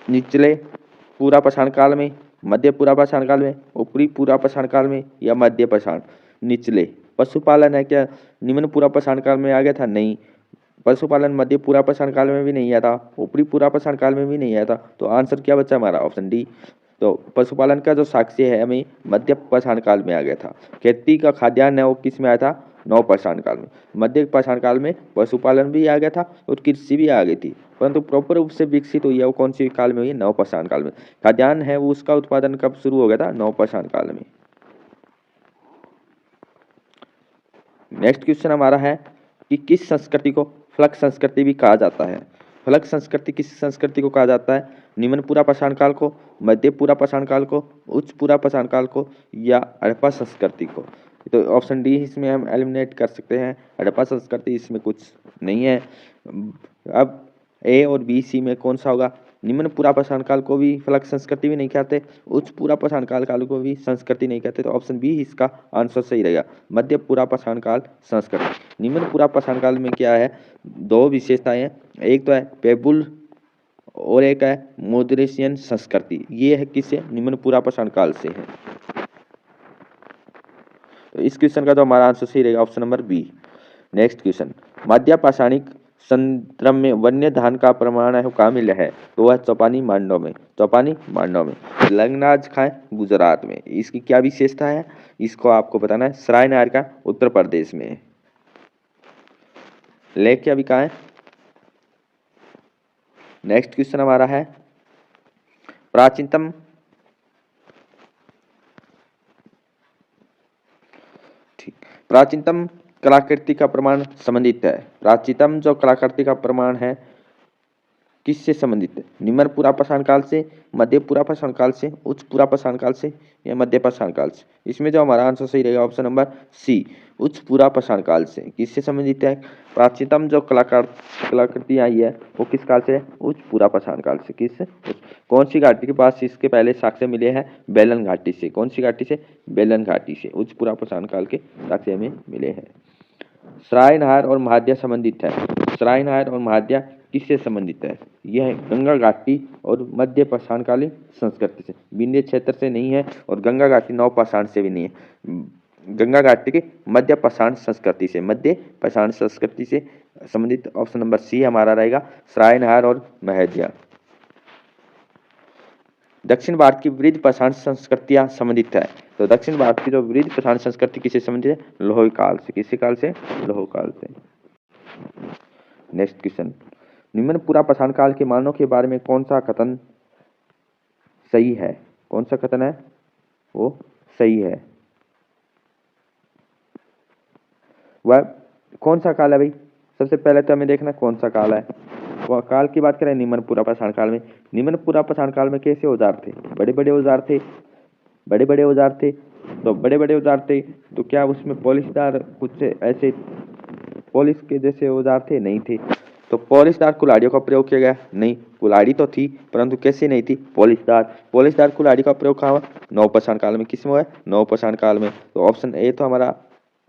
A: निचले पूरा पाषाण काल में, मध्य पूरा पाषाण काल में, ऊपरी पूरा पाषाण काल में, या मध्य पाषाण। निचले पशुपालन है क्या निम्न पूरा पाषाण काल में आ गया था? नहीं, पशुपालन मध्य पूरा पाषाण काल में भी नहीं आया था, ऊपरी पूरा पाषाण काल में भी नहीं आया था। तो आंसर क्या बचा हमारा? Option D. तो पशुपालन का जो साक्ष्य है हमें मध्य पाषाण काल में आ गया था। खेती का खाद्यान्न है वो किस में आया था? नव पाषाण काल में। मध्य पाषाण काल में पशुपालन भी आ गया था और कृषि भी आ गई थी, परंतु प्रॉपर रूप से विकसित हुई है वो कौन सी काल में हुई? नव पाषाण काल में। खाद्यान्न है वो उसका उत्पादन कब शुरू हो गया था? नव पाषाण काल में। नेक्स्ट क्वेश्चन हमारा है कि किस संस्कृति को फलक संस्कृति भी कहा जाता है? फलक संस्कृति किस संस्कृति को कहा जाता है? निम्न पूरा पाषाण काल को, मध्य पूरा पाषाण काल को, उच्च पूरा पाषाण काल को, या हड़प्पा संस्कृति को? तो ऑप्शन डी इसमें हम एलिमिनेट कर सकते हैं, हड़प्पा संस्कृति इसमें कुछ नहीं है। अब ए और बी सी में कौन सा होगा? निम्न पूरा पाषाण काल को भी फलक संस्कृति भी नहीं कहते, उच्च पूरा पाषाण काल को भी संस्कृति नहीं कहते, तो ऑप्शन बी इसका आंसर सही रहेगा, मध्य पूरा पाषाण काल संस्कृति। निम्न पूरा पाषाण काल में क्या है? दो विशेषताएं हैं, एक तो है पेबुल और एक है मोडरेशियन संस्कृति। ये है किससे? निम्न पूरा पाषाण काल से है। तो इस क्वेश्चन का तो हमारा आंसर सही रहेगा, option number B. Next question, मध्य पाषाणिक संद्रम में वन्य धान का प्रमाण है कहाँ मिला है? तो वह चौपानी मांडव में। चौपानी मांडव में। लंगनाज खां गुजरात में। इसकी क्या विशेषता है? इसको आपको बताना है। सरायनार का उत्तर प्रदेश में। लेक क्या भी कहाँ है? नेक्स्ट क्वेश्चन हमारा है, प्राचीनतम प्राचीनतम कलाकृति का प्रमाण संबंधित है। प्राचीनतम जो कलाकृति का प्रमाण है किससे संबंधित है? निम्न पूरा पाषाण काल से, मध्य पूरा पाषाण काल से, उच्च पूरा पाषाण काल से, या मध्य पाषाण काल से? इसमें जो हमारा आंसर सही रहेगा ऑप्शन नंबर सी, उच्च पूरा पाषाण काल से। किससे संबंधित है? प्राचीनतम जो कलाकृति आई है वो किस काल से है? उच्च पूरा पाषाण काल से। किस कौन सी घाटी के पास इसके पहले साक्ष्य मिले हैं? बेलन घाटी से। कौन सी घाटी से? बेलन घाटी से उच्च पूरा पाषाण काल के साक्ष्य हमें मिले हैं। सरायनहार और महाद्या संबंधित है। सरायनहार और महाद्या किससे संबंधित है? यह गंगा घाटी और मध्य पाषाणकालीन संस्कृति से, विंध्य क्षेत्र से नहीं है, और गंगा घाटी नव पाषाण से भी नहीं है। गंगा घाटी के मध्य पाषाण संस्कृति से, मध्य पाषाण संस्कृति से संबंधित ऑप्शन नंबर सी हमारा रहेगा, सरायनहार और महाद्या। दक्षिण भारत की वृद्ध पाषाण संस्कृतियां संबंधित है। तो दक्षिण भारत की जो वृद्ध पाषाण संस्कृति किससे संबंधित है? लोह काल से। किसी काल से? लोह काल से। नेक्स्ट क्वेश्चन, निम्न पूरा पाषाण काल के मानव के बारे में कौन सा कथन सही है? कौन सा कथन है वो सही है? वह कौन सा काल है भाई? सबसे पहले तो हमें देखना कौन सा काल है। काल की बात करें निम्न पूरा पाषाण काल में, निम्न पूरा पाषाण काल में कैसे औजार थे? बड़े बड़े औजार थे। बड़े बड़े औजार थे, तो बड़े बड़े औजार थे तो क्या उसमें पॉलिशदार कुछ ऐसे पॉलिश के जैसे औजार थे? नहीं थे। तो पॉलिशदार कुल्हाड़ियों का प्रयोग किया गया? नहीं, कुल्हाड़ी तो थी परंतु कैसी नहीं थी? पॉलिशदार। पॉलिशदार कुल्हाड़ी का प्रयोग कहाँ हुआ? नवपाषाण काल में। किस में हुआ? नवपाषाण काल में। तो ऑप्शन ए तो हमारा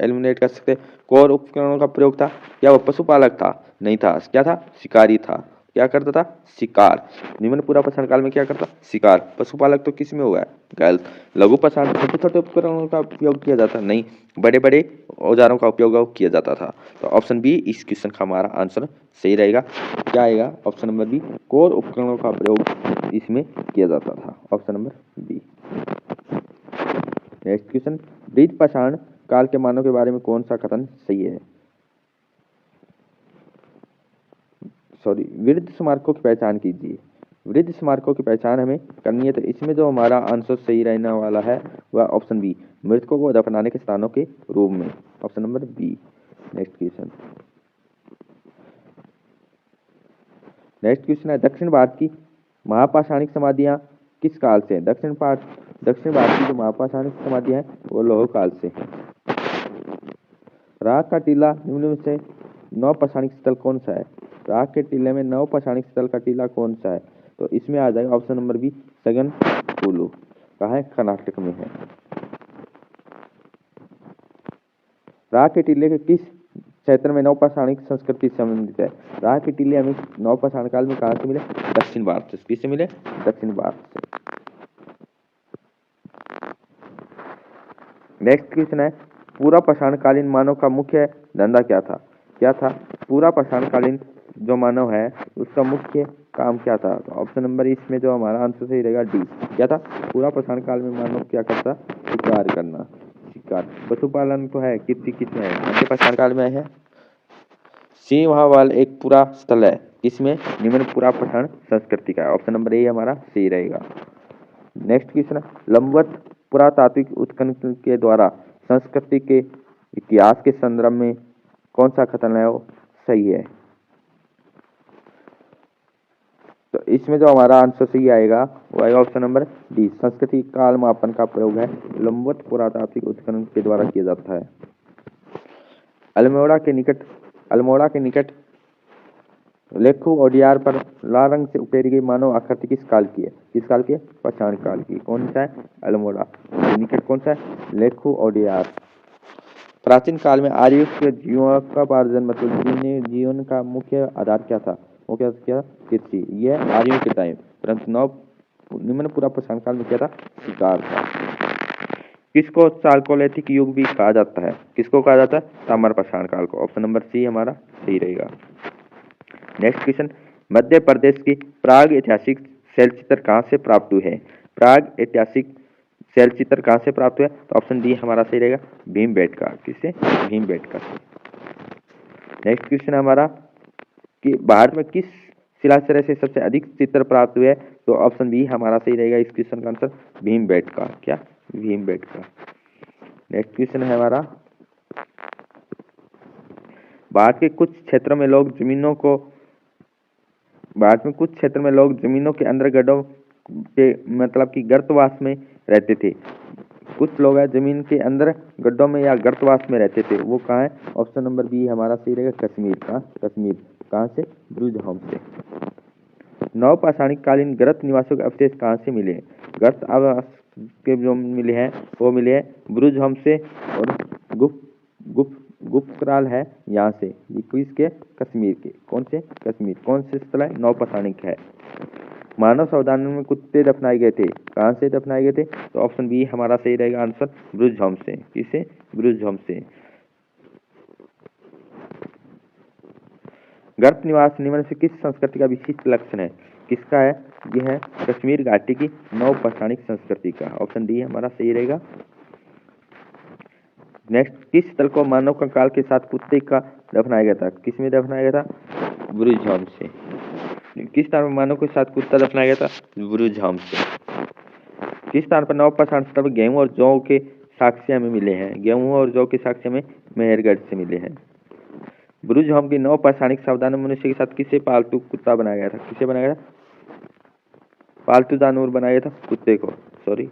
A: एलिमिनेट कर सकते हैं। कौन उपकरणों का प्रयोग था? क्या वो पशुपालक था? नहीं था। क्या था? शिकारी था। क्या करता था? शिकार। निम्न पूरा पाषाण काल में क्या करता? शिकार। पशुपालक तो किस में हुआ है? गलत। लघु पाषाण छोटे छोटे उपकरणों का उपयोग किया जाता? नहीं, बड़े बड़े औजारों का उपयोग किया जाता था। तो ऑप्शन बी इस क्वेश्चन का हमारा आंसर सही रहेगा। क्या आएगा? ऑप्शन नंबर बी, कोर उपकरणों का प्रयोग इसमें किया जाता था। Option number B. Next question, वृद्ध पाषाण काल के मानव के बारे में कौन सा कथन सही है? वृद्ध स्मारकों की पहचान कीजिए। वृद्ध स्मारकों की पहचान हमें करनी है, तो इसमें जो हमारा आंसर सही रहने वाला है वह ऑप्शन बी, मृतकों को दफनाने के स्थानों के रूप में। Option number B. Next question, next question है, दक्षिण भारत की महापाषाणिक समाधियां किस काल से हैं? दक्षिण भारत की जो महापाषाणिक समाधियां हैं वो लौह काल से हैं। राग का टीला निम्न में से नवपाषाणिक स्थल कौन सा है? राग के टीले में नवपाषाणिक स्थल का टीला कौन सा है? तो इसमें आ जाएगा ऑप्शन नंबर बी, सगन कुलू। कहाँ है? कर्नाटक में है। राग के टीले के किस क्षेत्र में नवपाषाणिक संस्कृति संबंधित है? राग के टीले हमें नवपाषाण काल में कहाँ से मिले? दक्षिण भारत से। किससे मिले? दक्षिण भारत से। नेक्स्ट क्वेश्चन है, पूरा पाषाणकालीन मानव का मुख्य धंधा क्या था? क्या था? पूरा पाषाणकालीन जो मानव है उसका मुख्य काम क्या था? तो ऑप्शन नंबर इसमें जो हमारा आंसर सही रहेगा डी। क्या था? पूरा पाषाण काल में मानव क्या करता? शिकार करना। शिकार। पशुपालन तो है, किसमें है? मध्य पाषाण काल में है। सिंहवाल एक पूरा स्थल है, इसमें निम्न पूरा पाषाण संस्कृति का है। ऑप्शन नंबर ए हमारा सही रहेगा। नेक्स्ट क्वेश्चन, लंबवत पुरातात्विक उत्खनन के द्वारा संस्कृति के इतिहास के संदर्भ में कौन सा कथन है वो सही है? तो इसमें जो हमारा आंसर सही आएगा वो आएगा ऑप्शन नंबर डी, संस्कृति काल मापन का प्रयोग है लंबवत पुरातात्विक उत्खनन के द्वारा किया जाता है। अल्मोड़ा के निकट लेखु ओडियार पर लाल रंग से उकेरी गई मानव आकृति किस काल की है? किस काल की है? पाषाण काल की। कौन सा है? अल्मोड़ा के निकट कौन सा है? लेखु ओडियार। प्राचीन काल में आर्यों के जीवनोपार्जन मतलब जीवन का मुख्य आधार क्या था? वो क्या? कृषि। यह आर्यों के टाइम, परंतु निम्न पूरा पाषाण काल में क्या था? शिकार था। किसको चालकोलिथिक युग भी कहा जाता है? किसको कहा जाता है? ताम्र पाषाण काल को। ऑप्शन नंबर सी हमारा सही रहेगा। नेक्स्ट क्वेश्चन, मध्य प्रदेश की प्राग ऐतिहासिक शैलचित्र कहाँ से प्राप्त हुए हैं? प्राग ऐतिहासिक शैलचित्र कहाँ से प्राप्त हुए? तो ऑप्शन डी हमारा सही रहेगा, भीमबेटका। किससे? भीमबेटका से। नेक्स्ट क्वेश्चन हमारा कि भारत में किस शिलाश्रय से सबसे अधिक चित्र प्राप्त हुए? तो ऑप्शन बी हमारा सही रहेगा इस क्वेश्चन का आंसर, भीमबेटका। क्या? भीमबेटका। नेक्स्ट क्वेश्चन है हमारा, भारत के कुछ क्षेत्रों में लोग जमीनों के अंदर गड्ढों के मतलब कि गर्तवास में रहते थे। कुछ लोग हैं जमीन के अंदर गड्ढों में या गर्तवास में रहते थे, वो कहाँ है? ऑप्शन नंबर बी हमारा सही रहेगा, कश्मीर का। कश्मीर। कहाँ से? ब्रुज होम से। नवपाषाणिक कालीन गर्त निवासियों के अवशेष कहाँ से मिले? गर्त आवास के जो मिले हैं वो मिले हैं ब्रुज होम से और गुप्तराल है यहाँ से। ये किसके? कश्मीर के। कौन से? कश्मीर। कौन से स्थल है? नवपाषाणिक है। मानव संवर्धन में कुत्ते दफनाए गए थे, कहाँ से दफनाए गए थे? तो ऑप्शन बी हमारा सही रहेगा आंसर, ब्रुज होम से। किसे? ब्रुज होम से। गर्त निवास निम्न से किस संस्कृति का विशिष्ट लक्षण है? किसका है? यह है कश्मीर घाटी की नवपाषाणिक संस्कृति का। ऑप्शन डी हमारा सही रहेगा। नेक्स्ट, किस स्थल को मानव कंकाल के साथ कुत्ते का दफनाया गया था? किसमें दफनाया गया था? ब्रुज होम से। किस स्थान पर मानव के साथ कुत्ता दफनाया गया था? ब्रुज होम से। किस स्थान पर नवपाषाण स्थल गेहूं और जौ के साक्ष्य हमें मिले हैं? गेहूं और जौ के साक्ष्य में मेहरगढ़ से मिले हैं। ब्रुज होम की नवपाषाणिक सावधान मनुष्य के साथ किसे पालतू कुत्ता बनाया गया था? किसे बनाया गया था? पालतू जानवर बनाया गया था, कुत्ते को। सॉरी।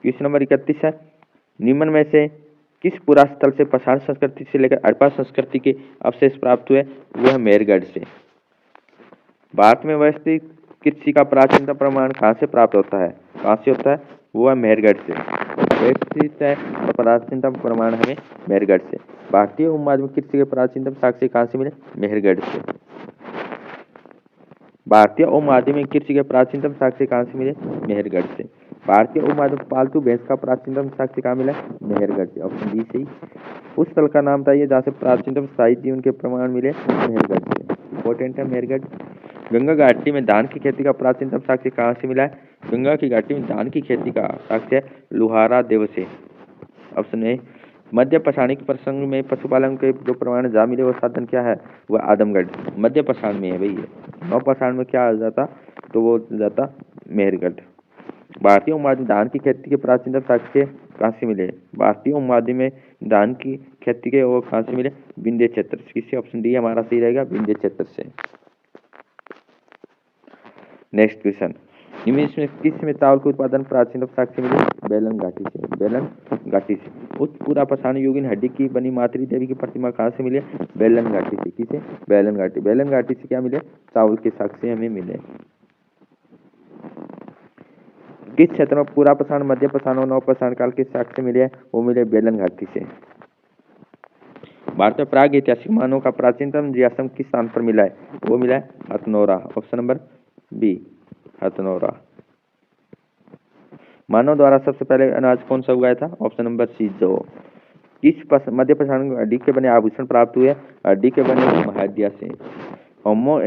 A: क्वेश्चन नंबर 31 है, निम्न में से किस पुरा स्थल से पाषाण संस्कृति से लेकर हड़प्पा संस्कृति के अवशेष प्राप्त हुए? वह मेहरगढ़ से। भारत में व्यवस्थित कृषि का प्राचीनतम प्रमाण कहाँ से प्राप्त होता है? कहाँ से होता है? वो है मेहरगढ़ से। व्यवस्थित है और प्राचीनतम प्रमाण हमें मेहरगढ़ से। भारतीय उपमहाद्वीप में कृषि के प्राचीनतम साक्ष्य कहाँ से मिले? मेहरगढ़ से। भारतीय उपमहाद्वीप में कृषि के प्राचीनतम साक्ष्य कहाँ से मिले? मेहरगढ़ से। भारतीय उपमहाद्वीप पालतू भैंस का प्राचीनतम साक्ष्य कहाँ मिला? मेहरगढ़ से। ऑप्शन डी सही। उस स्थल का नाम बताइए जहाँ से प्राचीनतम शाही जीवन के प्रमाण मिले? मेहरगढ़ से। इंपॉर्टेंट है मेहरगढ़। गंगा घाटी में धान की खेती का प्राचीनतम साक्ष्य कहाँ से मिला है? गंगा की घाटी में धान की खेती का साक्ष्य लुहारा देव से। Option A. मध्य पाषाणिक प्रसंग में पशुपालन के जो प्रमाण जहाँ मिले वो साधन क्या है? वह आदमगढ़ मध्य पाषाण में है भाई। नवपाषाण में क्या आ जाता? तो वो जाता मेहरगढ़। भारतीय उपमहाद्वीप में धान की खेती के प्राचीनतम साक्ष्य कहाँ से मिले? भारतीय उपमहाद्वीप में धान की खेती के वो कहाँ से मिले? विंध्य क्षेत्र से। किससे? ऑप्शन डी हमारा सही रहेगा, विंध्य क्षेत्र से। नेक्स्ट क्वेश्चन, निम्न में किस में चावल के उत्पादन प्राचीन साक्ष्य से मिले? बेलन घाटी से। बेलन घाटी से। उच्च पूरा पाषाण युगीन हड्डी की बनी मातृ देवी की प्रतिमा कहाँ से मिले? बेलन घाटी से। किसे? बेलन घाटी। बेलन घाटी से क्या मिले? चावल के साक्ष्य हमें मिले। किस क्षेत्र में पूरा पाषाण, मध्य पाषाण और नव पाषाण काल के साक्ष्य मिले? वो मिले बेलन घाटी से। भारत में प्राग ऐतिहासिक मानव का प्राचीनतम जिज्ञासम किस स्थान पर मिला है? वो मिला है Hathnora. Option number B, Hathnora. मानव द्वारा सबसे पहले अनाज कौन सा उगाया था? ऑप्शन नंबर सी, जौ। किस मध्य पाषाण हड्डी के बने आभूषण प्राप्त हुए? हड्डी के बने महाद्या से। होमो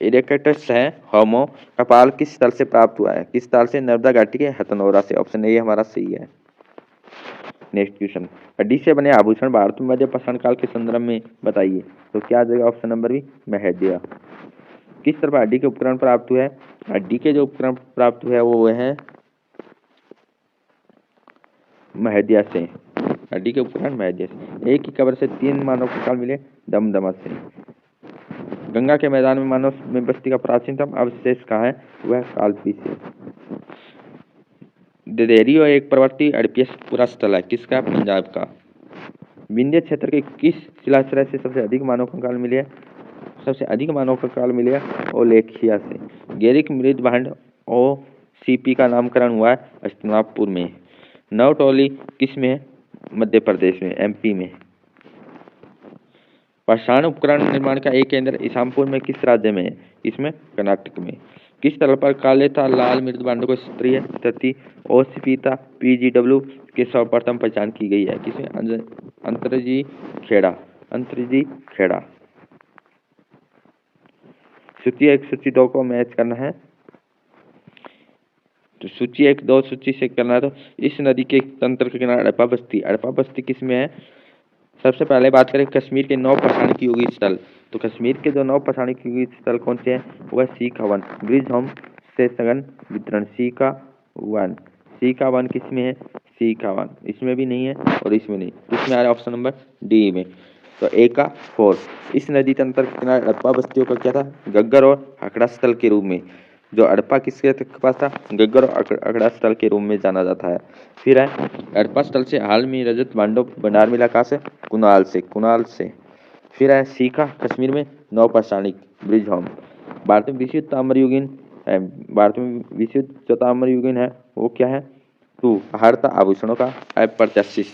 A: इरेक्टस है होमो कपाल किस स्थल से प्राप्त हुआ है? किस स्थल से? नर्मदा घाटी के हथनोरा से। ऑप्शन ए हमारा सही है। नेक्स्ट क्वेश्चन, हड्डी से बने आभूषण भारत में मध्य पाषाण काल के संदर्भ में बताइए। तो क्या आ जाएगा? Option number B, Mahadaha. किस तरह हड्डी के उपकरण प्राप्त हुए? हड्डी के जो उपकरण प्राप्त हुए वो है महद्या से। हड्डी के उपकरण महद्या से। एक ही कब्र से 3 मानव कंकाल मिले? दमदमा से। गंगा के मैदान में मानव में बस्ती का प्राचीनतम अवशेष कहाँ है? वह कालपी से। ददेरियो एक प्रवर्ती अड़पियस पूरा स्थल है। किसका? पंजाब का। विंध्य क्षेत्र के किस शिलाश्रय से सबसे अधिक मानव कंकाल मिले? सबसे अधिक मानव कंकाल मिले ओलेखिया से। गेरिक मृद भांड ओ सीपी का नामकरण हुआ है हस्तिनापुर में। नवटोली किस में है? मध्य प्रदेश में, एमपी में। पाषाण उपकरण निर्माण का एक केंद्र इसामपुर में किस राज्य में है? इसमें कर्नाटक में। किस तल पर काले था लाल मृद भांडों को स्तरीय तथी ओसीपीता पीजीडब्ल्यू के सर्वप्रथम पहचान की गई है? किसमें? अंतरजी खेड़ा। अंतरजी खेड़ा। सूची 1 सूची 2 को मैच करना है। तो सूची 1 2 सूची से करना है। तो इस नदी के तंत्र के किनारे अड़पा बस्ती। अड़पा बस्ती किसमें है? सबसे पहले बात करें कश्मीर के 9 पाषाणिक युगीय स्थल। तो कश्मीर के जो 9 पाषाणिक युगीय स्थल कौन से हैं? वह सीका वन, ब्रिज होम से सघन वितरण। Caeca one. सीका वन किसमें है? Caeca one. इसमें भी नहीं है और इसमें नहीं। इसमें आ रहा है ऑप्शन नंबर डी में। तो ए का 4। इस नदी तंत्र के किनारे अड़पा बस्तियों का क्या था? गग्गर और अखड़ा स्थल के रूप में। जो अड़पा किसके पास था? गग्गर और अखड़ा स्थल के रूप में जाना जाता है। फिर है हड़प्पा स्थल से हाल में रजत भांडो भंडार मिला कहाँ से? कुनाल से। कुनाल से। फिर है सीका कश्मीर में 9 पाषाणिक ब्रिज होम। भारत में विशुद्ध ताम्रयुगीन है। भारत में विशुद्ध जो ताम्रयुगीन है वो क्या है? 2 हारता आभूषणों का अप्रत्याशित।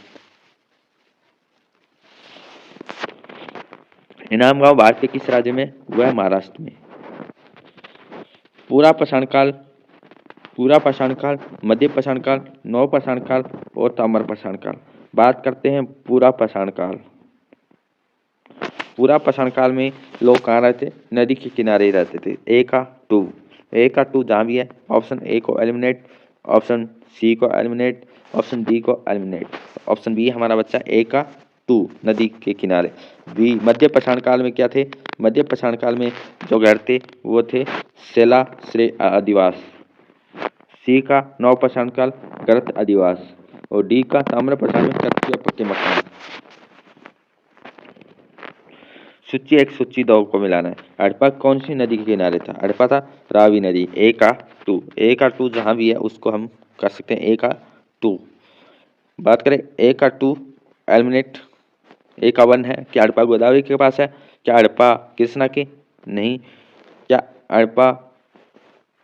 A: इनाम गांव भारत के किस राज्य में? वह महाराष्ट्र में। पूरा पाषाण काल, मध्य पाषाण काल, नव पाषाण काल और ताम्र पाषाण काल। बात करते हैं पूरा पाषाण काल। पूरा पाषाण काल में लोग कहाँ रहते? नदी के किनारे रहते थे। ए का 2 जहाँ भी है ऑप्शन ए को एलिमिनेट, ऑप्शन सी को एलिमिनेट, ऑप्शन डी को एलिमिनेट। ऑप्शन बी हमारा बच्चा ए का 2 नदी के किनारे। बी मध्य पाषाण काल में क्या थे? मध्य पाषाण काल में जो घर थे वो थे सेला श्रेय आदिवास। सी का नव पाषाण काल गर्त आदिवास और डी का ताम्र पाषाण में कच्चे पक्के मकान। सूची 1 सूची 2 को मिलाना है। हड़प्पा कौन सी नदी के किनारे था? हड़प्पा था रावी नदी। ए का 2 जहां भी है उसको हम कर सकते हैं ए का 2। बात करें ए का 2 एलिमिनेट। ए का 1 है। क्या हड़प्पा गोदावरी के पास है? क्या हड़प्पा कृष्णा के? नहीं। क्या हड़प्पा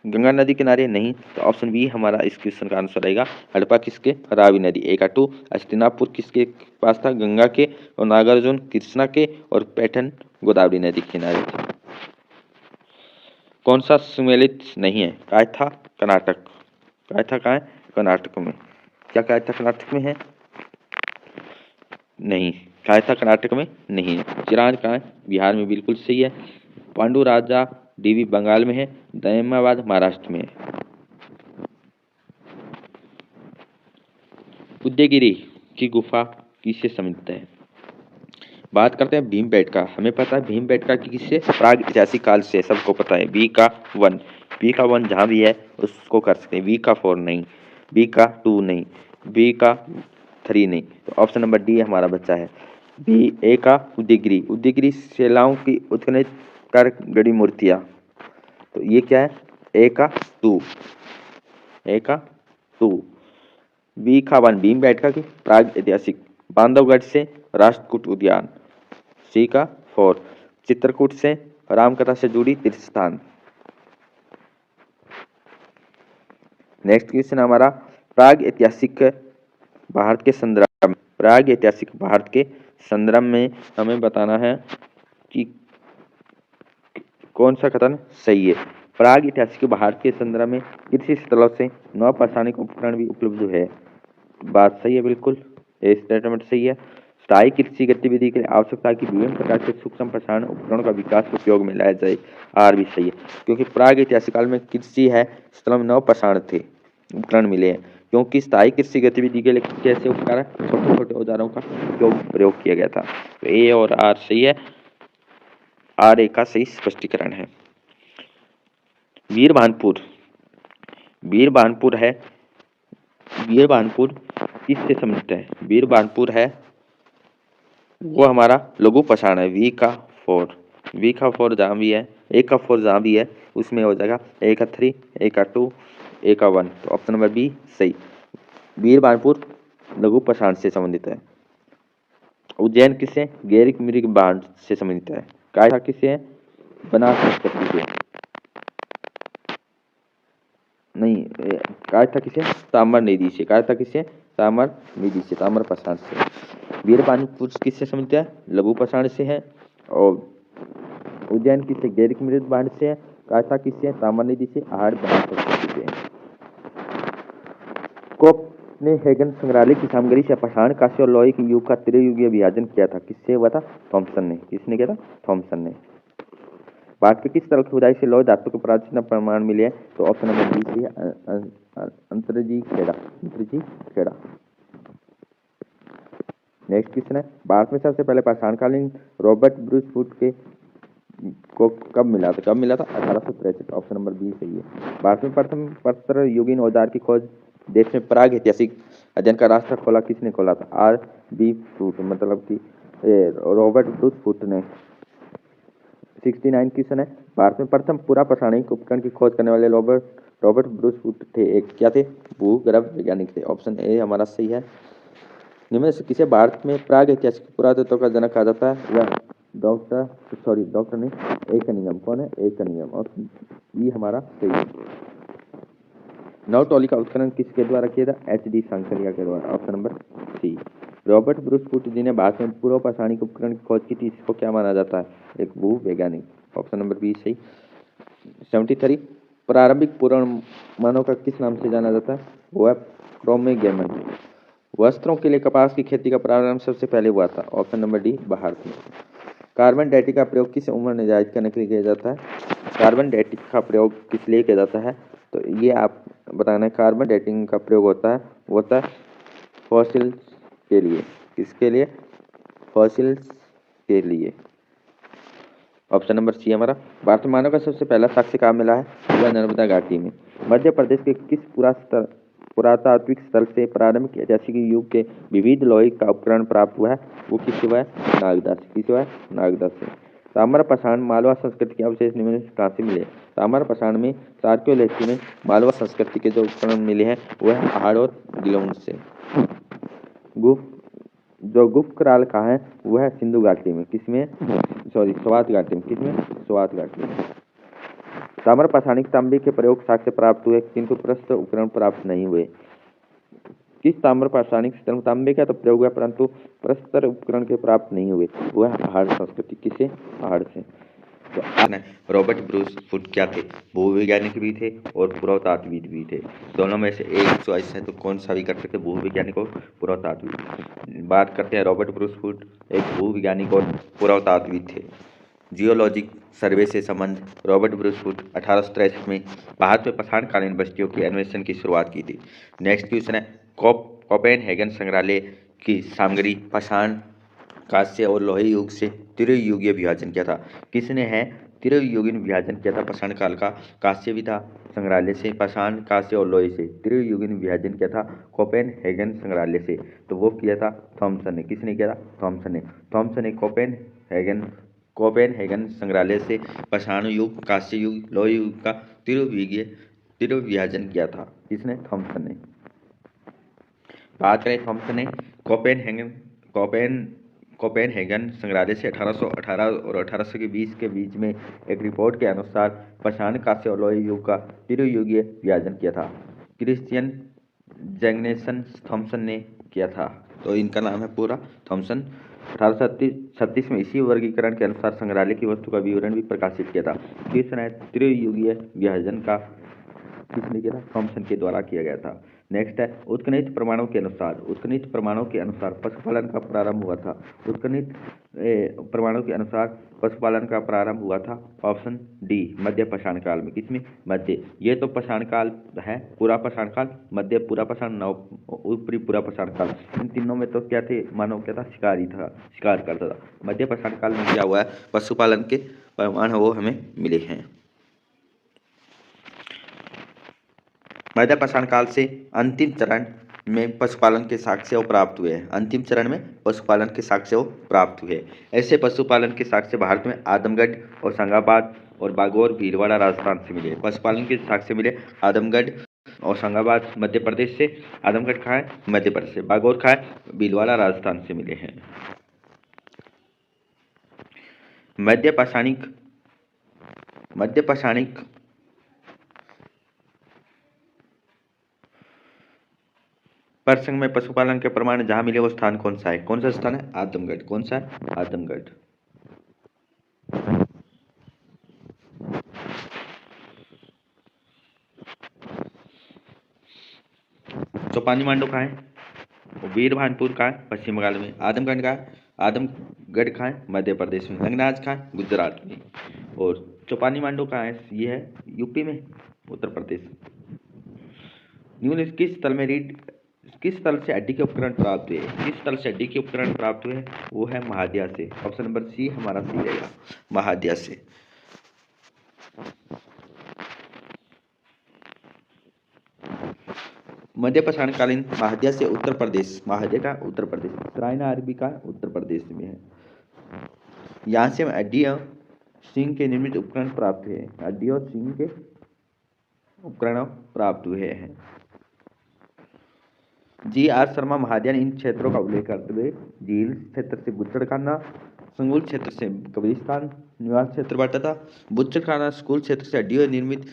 A: गंगा नदी किनारे? नहीं। तो ऑप्शन बी हमारा इस क्वेश्चन का आंसर रहेगा। हड़प्पा किसके? रावी नदी। ए का 2। हस्तिनापुर किसके पास था? गंगा के और नागार्जुन कृष्णा के और पैठन गोदावरी नदी के किनारे था। कौन सा सुमेलित नहीं है? कायथा कर्नाटक। कायथा कहाँ है? कर्नाटक में। क्या कायथा कर्नाटक में है? नहीं, कायथा कर्नाटक में नहीं है। चिरांद कहाँ है? बिहार में। बिल्कुल सही है। पांडु राजा डीवी बंगाल में है। दयमाबाद महाराष्ट्र में है। उदयगिरी की गुफा किससे संबंधित है? बात करते हैं भीमबेटका। हमें पता है भीमबेटका की किससे? प्राग ऐतिहासिक काल से, सबको पता है। बी का 1 जहां भी है उसको कर सकते हैं। बी का 4 नहीं, बी का 2 नहीं, बी का 3 नहीं, तो ऑप्शन नंबर डी हमारा बच्चा है बी। ए का उदयगिरी, उदयगिरी शिलाओं की उत्खनन कर गढ़ी मूर्तियाँ, तो ये क्या है, ए का 2, ए का 2। बी का 1 भीमबेटका की प्राग ऐतिहासिक बांधवगढ़ से राष्ट्रकूट उद्यान। सी का 4 चित्रकूट से रामकथा से जुड़ी तीर्थ स्थान। नेक्स्ट क्वेश्चन हमारा प्राग ऐतिहासिक भारत के संदर्भ में, प्राग ऐतिहासिक भारत के संदर्भ में हमें बताना है कि कौन सा कथन सही है। प्राग ऐतिहासिक भारत के संदर्भ में कृषि स्थलों से नवपाषाणिक उपकरण भी उपलब्ध है, बात सही है बिल्कुल, ये स्टेटमेंट सही है। स्थायी कृषि गतिविधि के लिए आवश्यकता की विभिन्न प्रकार के सूक्ष्म प्रसारण उपकरणों का विकास उपयोग में लाया जाए, आर भी सही है, क्योंकि प्राग ऐतिहासिक काल में कृषि है स्थलों में नवपाषाण थे उपकरण मिले हैं, क्योंकि स्थायी कृषि गतिविधि के लिए कैसे उपकरण छोटे छोटे औजारों का प्रयोग किया गया था। तो ए और आर सही है, आर ए का सही स्पष्टीकरण है। वीरभानपुर, वीरभानपुर है, वीरभानपुर किससे संबंधित है, वीरभानपुर है वो हमारा लघु पाषाण है, वी का 4, वी का 4 जहाँ भी है, ए का 4 जहाँ भी है उसमें हो जाएगा ए का 3, ए का 2, ए का 1, तो ऑप्शन नंबर बी सही, वीरभानपुर लघु पाषाण से संबंधित है। उज्जैन किससे, गैरिक मृग बाण से संबंधित है। कायथा किससे है, बनास संस्कृति से नहीं, कायथा किसे, ताम्र निधि से, कायथा किसे, ताम्र निधि से, ताम्र पाषाण से। वीरभानपुर किससे संबंधित है, लघु पाषाण से है, और उज्जैन किससे, गैरिक मृग बाण से है, कायथा किससे, ताम्र निधि से, आहड़ बनास संस्कृति से। कोपनहेगन संग्रहालय की सामग्री से पाषाण, कांस्य और लोहे के युग का त्रियुगीय विभाजन किया था, किससे हुआ था, थॉमसन ने, किसने किया था, थॉमसन ने। भारत के किस तरह की खुदाई से लौह धातु के प्राचीन प्रमाण मिले हैं, तो option number B C Atranjikhera, Atranjikhera. Next question है, भारत में सबसे पहले पाषाणकालीन रॉबर्ट ब्रूस फुट के को कब मिला था, कब मिला था, 1863, ऑप्शन नंबर बी सही है। भारत में प्रथम पत्र युगीन औजार की खोज देश में प्राग ऐतिहासिक अध्ययन का रास्ता खोला, किसने खोला था, आर बी फुट, मतलब कि रॉबर्ट ब्रूस फुट ने। 69 क्वेश्चन है, भारत में प्रथम पूरा पाषाणिक उपकरण की खोज करने वाले रॉबर्ट ब्रूस फुट थे, एक क्या थे, भूगर्भ वैज्ञानिक थे, ऑप्शन ए हमारा सही है। निम्न से किसे भारत में प्राग ऐतिहासिक पुरातत्व का जनक कहा जाता है, वह डॉक्टर नहीं, ए कनिंघम, कौन है, ए कनिंघम, और ये हमारा सही है। नवटोली का उत्खनन किसके द्वारा किया था, एच डी सांकरिया के द्वारा, option number C. Robert Bruce Foote जिन्हें भारत में पूर्व पाषाणिक उपकरण की खोज की थी, इसको क्या माना जाता है, एक भू वैज्ञानिक, ऑप्शन नंबर बी सही। 73 प्रारंभिक पूर्ण मानव का किस नाम से जाना जाता है, वो है क्रोमेगेमन। वस्त्रों के लिए कपास की खेती का प्रारंभ सबसे पहले हुआ था, ऑप्शन नंबर डी भारत में। कार्बन डेटिंग का प्रयोग किस उम्र निर्धारित करने के लिए किया जाता है, कार्बन डेटिंग का प्रयोग किस लिए किया जाता है, तो ये आप बताना है। कार्बन डेटिंग का प्रयोग होता है फॉसिल्स के लिए, किसके लिए, फॉसिल्स के लिए, ऑप्शन नंबर सी हमारा। भारत में मानव का सबसे पहला साक्ष्य कहाँ मिला है, वह नर्मदा घाटी में। मध्य प्रदेश के किस पुरातात्विक स्थल से प्रारंभिक ऐतिहासिक युग के विविध लोहे का उपकरण प्राप्त हुआ है, वो किससे हुआ है, नागदा से, किससे हुआ है, नागदा से। ताम्र पाषाण मालवा संस्कृति के अवशेष निम्न से कहाँ से मिले, ताम्र पाषाण में आर्कियोलॉजी में मालवा संस्कृति के जो उपकरण मिले हैं वह आहड़ और गिलोन से। गुप्त काल कहाँ है, वह है सिंधु घाटी में, किसमें, स्वात घाटी में, किसमें, स्वात घाटी में। ताम्र पाषाणिक तांबे के प्रयोग साक्ष्य प्राप्त हुए, किंतु प्रस्तुत उपकरण प्राप्त नहीं हुए। किस ताम्र पाषाणिक तांबे का तो प्रयोग हुआ, परंतु प्रस्तर उपकरण के प्राप्त नहीं हुए, वह आहड़ संस्कृति, किसे, आहड़ से। तो रॉबर्ट ब्रूस फुट क्या थे, भूवैज्ञानिक भी थे और पुरातात्विद भी थे, दोनों में से एक चॉइस है, तो कौन सा भी कर सकते, भूवैज्ञानिक और पुरातात्विद। बात करते हैं रॉबर्ट ब्रूस फुट एक भूवैज्ञानिक और पुरातात्विद थे। जियोलॉजिक सर्वे से संबंध, रॉबर्ट ब्रूस फुट 1863 में भारत में पाषाणकालीन बस्तियों के अन्वेषण की शुरुआत की थी। नेक्स्ट क्वेश्चन है, कोपेनहेगन संग्रहालय की सामग्री पाषाण, कांस्य और लोहे युग से त्रियुगीय विभाजन किया था, किसने है त्रियुगीय विभाजन किया था पाषाण काल का, कांस्य भी था, संग्रहालय से, पाषाण, कांस्य और लोहे से। त्रियुगीन विभाजन किया था कोपेनहेगन संग्रहालय से, तो वो किया था थॉमसन ने। किसने किया था? थॉमसन ने कोपेनहेगन संग्रहालय से पाषाण युग, कांस्य युग, लोह युग का त्रिविभाजन किया था। किसने? थॉमसन ने। बात करें थॉमसन ने कोपेनहेगन संग्रहालय से 1818 और 1820 के बीच में एक रिपोर्ट के अनुसार पाषाण, कांस्य और लोह युग का त्रियुगीय विभाजन किया था। क्रिश्चियन जैग्नेसन थॉमसन ने किया था, तो इनका नाम है पूरा थॉमसन। 1836 में इसी वर्गीकरण के अनुसार संग्रहालय की वस्तु का विवरण भी प्रकाशित किया था। किसने? त्रियुगीय विभाजन का किसने किया था? थॉमसन के द्वारा किया गया था। नेक्स्ट है उत्खनित प्रमाणों के अनुसार पशुपालन का प्रारंभ हुआ था। उत्खनित प्रमाणों के अनुसार पशुपालन का प्रारंभ हुआ था ऑप्शन डी, मध्य पाषाण काल में। किसमें? मध्य। ये तो पाषाण काल है, पूरा पाषाण काल, मध्य पूरा पाषाण, ऊपरी पूरा पाषाण काल। इन तीनों में तो क्या थे? मानव क्या था? शिकारी था, शिकार करता था। मध्य पाषाण काल में क्या हुआ है? पशुपालन के प्रमाण वो हमें मिले हैं। मध्य पाषाण काल से अंतिम चरण में पशुपालन के साक्ष्य प्राप्त हुए हैं। अंतिम चरण में पशुपालन के साक्ष्य प्राप्त हुए। ऐसे पशुपालन के साक्ष्य भारत में आदमगढ़, होशंगाबाद और बागोर, भीलवाड़ा राजस्थान से मिले। पशुपालन के साक्ष्य मिले आदमगढ़, होशंगाबाद मध्य प्रदेश से, आदमगढ़ कहाँ है? मध्य प्रदेश से, बागोर कहाँ है? भीलवाड़ा राजस्थान से मिले हैं। मध्य पाषाणिक प्रसंग में पशुपालन के प्रमाण जहां मिले वो स्थान कौन सा है? कौन सा स्थान है? आदमगढ़। कौन सा है? आदमगढ़। चौपानी मांडो कहाँ है? वीरभानपुर कहाँ है? पश्चिम बंगाल में। आदमगढ़ कहाँ है? आदमगढ़ कहाँ है? मध्य प्रदेश में। रंगनाथ कहाँ है? गुजरात में। और चौपानी मांडो कहाँ है? ये है यूपी में, उत्तर प्रदेश। किस स्थल से हड्डी के उपकरण प्राप्त हुए? किस स्थल से हड्डी के उपकरण प्राप्त हुए? वो है महाद्या से। ऑप्शन नंबर सी हमारा सही रहेगा, महाद्या से। मध्य पाषाणकालीन महाद्या से उत्तर प्रदेश, महाद्या का उत्तर प्रदेश, सरायना अरबी का उत्तर प्रदेश में है। यहाँ से हड्डी और सिंह के निर्मित उपकरण प्राप्त हुए। हड्डी और सिंह के उपकरण प्राप्त हुए हैं। जी.आर. शर्मा महाद्या ने इन क्षेत्रों का उल्लेख करते हुए झील क्षेत्र से बुच्चड़खाना, संगुल क्षेत्र से कब्रिस्तान निवास क्षेत्र बांटा था। बुच्चड़खाना स्कूल क्षेत्र से हड्डियों निर्मित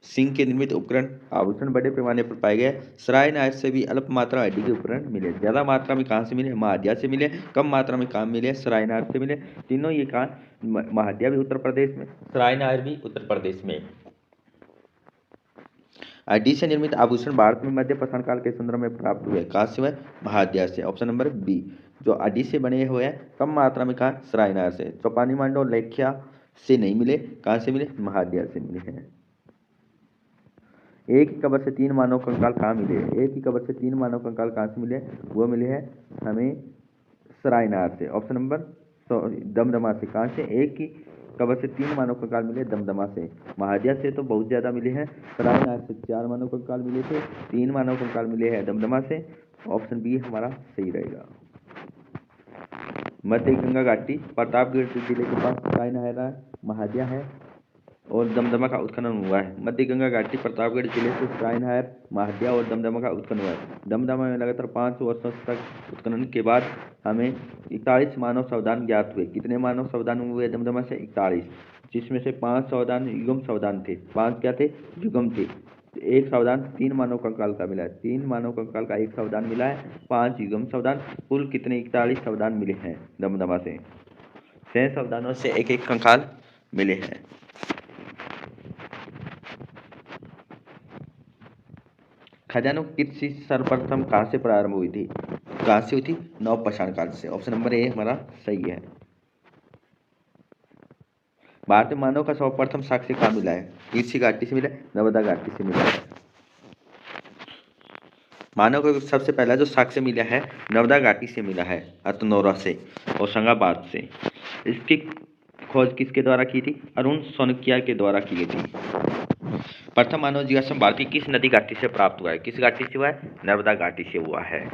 A: सिंह के निर्मित उपकरण आभूषण बड़े पैमाने पर पाए गए। सराय नायर से भी अल्प मात्रा हड्डी के उपकरण मिले। ज्यादा मात्रा में कहाँ से मिले? महाद्या से मिले। कम मात्रा में कहाँ मिले? सराय नायर से मिले। तीनों ये कहाँ? महाद्या भी उत्तर प्रदेश में, सराय नायर भी उत्तर प्रदेश में। हड्डी से निर्मित आभूषण भारत में मध्य पाषाण काल के संदर्भ में प्राप्त हुए। कहाँ से हुए? महाद्या से। ऑप्शन नंबर बी, जो हड्डी से बने हुए हैं, कम मात्रा में कहाँ? सराय नायर से। चौपानी मांडो लेख्या से नहीं मिले। कहाँ से मिले? महाद्या से मिले हैं। एक ही कब्र से 3 मानव कंकाल कहाँ मिले? एक ही कब्र से 3 मानव कंकाल कहाँ से मिले? वो मिले हैं हमें सराय नायर से। ऑप्शन नंबर दमदमा से। कहाँ से? एक ही कब्र से 3 मानव कंकाल मिले दमदमा से। महाद्या से तो बहुत ज्यादा मिले हैं। सराय नायर से 4 मानव कंकाल मिले थे, 3 मानव कंकाल मिले हैं दमदमा से। ऑप्शन बी हमारा सही रहेगा। मध्य गंगा घाटी प्रतापगढ़ जिले के पास सराय नायर है, महाद्या है और दमदमा का उत्खनन हुआ है। मध्य गंगा घाटी प्रतापगढ़ जिले से सराय नायर, महाद्या और दमदमा का उत्खनन हुआ है। दमदमा में लगातार 5 वर्षों तक उत्खनन के बाद हमें 41 मानव सावधान ज्ञात हुए। कितने मानव सावधान हुए दमदमा से? 41, जिसमें से 5 सावधान युग्म सावधान थे। 5 क्या थे? युग्म थे। एक सावधान 3 मानव कंकाल का मिला है। 3 मानव कंकाल का एक सावधान मिला है, 5 युग्म सावधान, कुल कितने? 41 सावधान मिले हैं दमदमा से। 6 सावधानों से एक एक कंकाल मिले हैं। खजानों की कृषि सर्वप्रथम कहाँ से प्रारंभ हुई थी? कहाँ से हुई थी? नव पाषाण काल से। ऑप्शन नंबर ए हमारा सही है। भारत में मानव का सर्वप्रथम साक्ष्य कहाँ मिला है? कृषि घाटी से मिला है, नर्मदा घाटी से मिला है। मानव का सबसे पहला जो साक्ष्य मिला है नर्मदा घाटी से मिला है, अतनौरा से, होशंगाबाद से। इसकी खोज किसके द्वारा की थी? अरुण सोनकिया के द्वारा की गई थी। प्रथम मानव जीवाश्म भारत की किस नदी घाटी से प्राप्त हुआ है? किस घाटी से हुआ है? नर्मदा घाटी से हुआ है,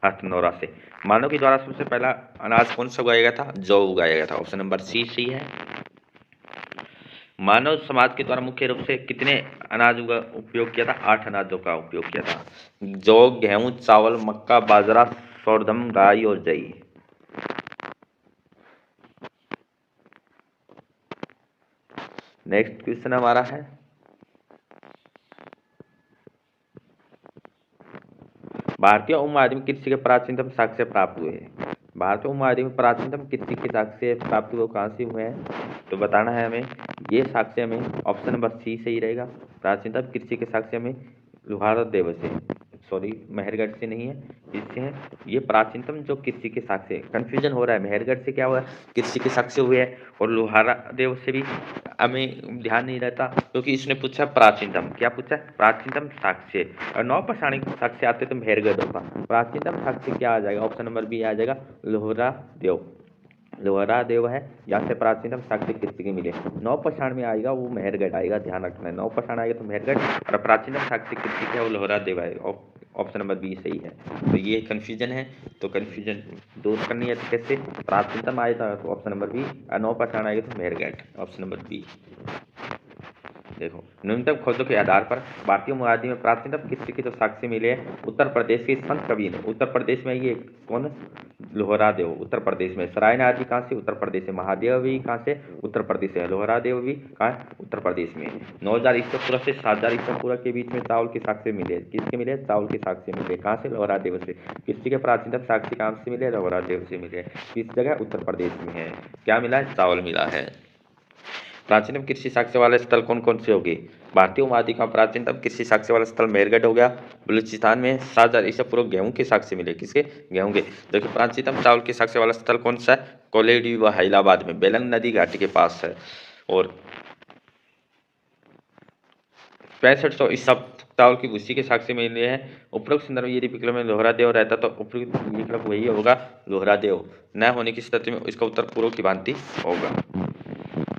A: हथनोरा से। मानव के द्वारा सबसे पहला अनाज कौन सा उगाया गया था? जौ उगाया गया था। ऑप्शन नंबर सी सही है। मानव समाज के द्वारा मुख्य रूप से कितने अनाज का उपयोग किया था? 8 अनाजों का उपयोग किया था। जौ, गेहूं, चावल, मक्का, बाजरा, सोरगम, राई और जई। नेक्स्ट क्वेश्चन हमारा है, भारतीय उपमहाद्वीप में कृषि के प्राचीनतम साक्ष्य प्राप्त हुए हैं। भारतीय उपमहाद्वीप में प्राचीनतम कृषि के साक्ष्य प्राप्त हुए कहाँ से हुए हैं? तो बताना है हमें। ये साक्ष्य में ऑप्शन नंबर सी सही रहेगा। प्राचीनतम कृषि के साक्ष्य में लोहारा देव से, सॉरी मेहरगढ़ से नहीं है, इससे है। ये प्राचीनतम जो कृषि के साक्ष्य, कंफ्यूजन हो रहा है, मेहरगढ़ से क्या हुआ? कृषि के साक्ष्य हुए हैं, और लोहारा देव से भी हमें ध्यान नहीं रहता, क्योंकि इसने पूछा प्राचीनतम, क्या पूछा? प्राचीनतम साक्ष्य। और नौपाषाणिक साक्ष्य आते तो मेहरगढ़ होता। प्राचीनतम साक्ष्य क्या आ जाएगा? ऑप्शन नंबर बी आ जाएगा, लोहारा देव। लोहारा देव है, यहाँ से प्राचीनतम साक्ष्य कृषि के मिले। नौपाषाण में आएगा वो मेहरगढ़ आएगा, ध्यान रखना है। नौपाषाण आएगा तो मेहरगढ़, और प्राचीनतम साक्ष्य कृषि क्या है? वो लोहारा देव आएगा। ऑप्शन नंबर बी सही है। तो ये कन्फ्यूजन है, तो कन्फ्यूजन दूर करनी है तो कैसे? प्राचीनतम आएगा तो ऑप्शन नंबर बी, और नौपाषाण आएगा तो मेहरगढ़, ऑप्शन नंबर बी। देखो, न्यूनतम खोजों के आधार पर भारतीय उपमहाद्वीप में प्राचीनतम कृषि के जो साक्ष्य मिले हैं, उत्तर प्रदेश के संत कवि ने, उत्तर प्रदेश में ये कौन? लोहारा देव, उत्तर प्रदेश में। सरायनाथ भी कहाँ से? उत्तर प्रदेश से। महादेव भी कहाँ से? उत्तर प्रदेश से। लोहारा देव भी कहाँ? उत्तर प्रदेश में। 9000 ईस्वी पूर्व से 7000 ईस्वी पूर्व के बीच में चावल के साक्ष्य मिले। किसके मिले? चावल के साक्ष्य मिले। कहाँ से? लोहारा देव से। कृषि के प्राचीनतम साक्ष्य कहाँ से मिले? लोहारा देव से मिले। किस जगह? उत्तर प्रदेश में है। क्या मिला है? चावल मिला है। प्राचीनतम कृषि साक्ष्य वाले स्थल कौन कौन से होंगे? भारतीय उपमहाद्वीप का प्राचीनतम कृषि साक्ष्य वाला स्थल मेहरगढ़ हो गया। बलूचिस्तान में 7000 ईसा पूर्व गेहूं के साक्ष्य मिले। किसके? गेहूं के। देखिए, प्राचीनतम चावल के साक्ष्य वाला स्थल कौन सा है? कोलेडी व हैदराबाद में, बेलन नदी घाटी के पास है। और 6500 ईसा चावल की भूसी के साक्ष्य मिले हैं। उपरोक्त संदर्भ यदि विकल्प में लोहारा देव रहता तो उपरोक्त विकल्प वही होगा, लोहारा देव। न होने की स्थिति में इसका उत्तर पूर्व की भांति होगा।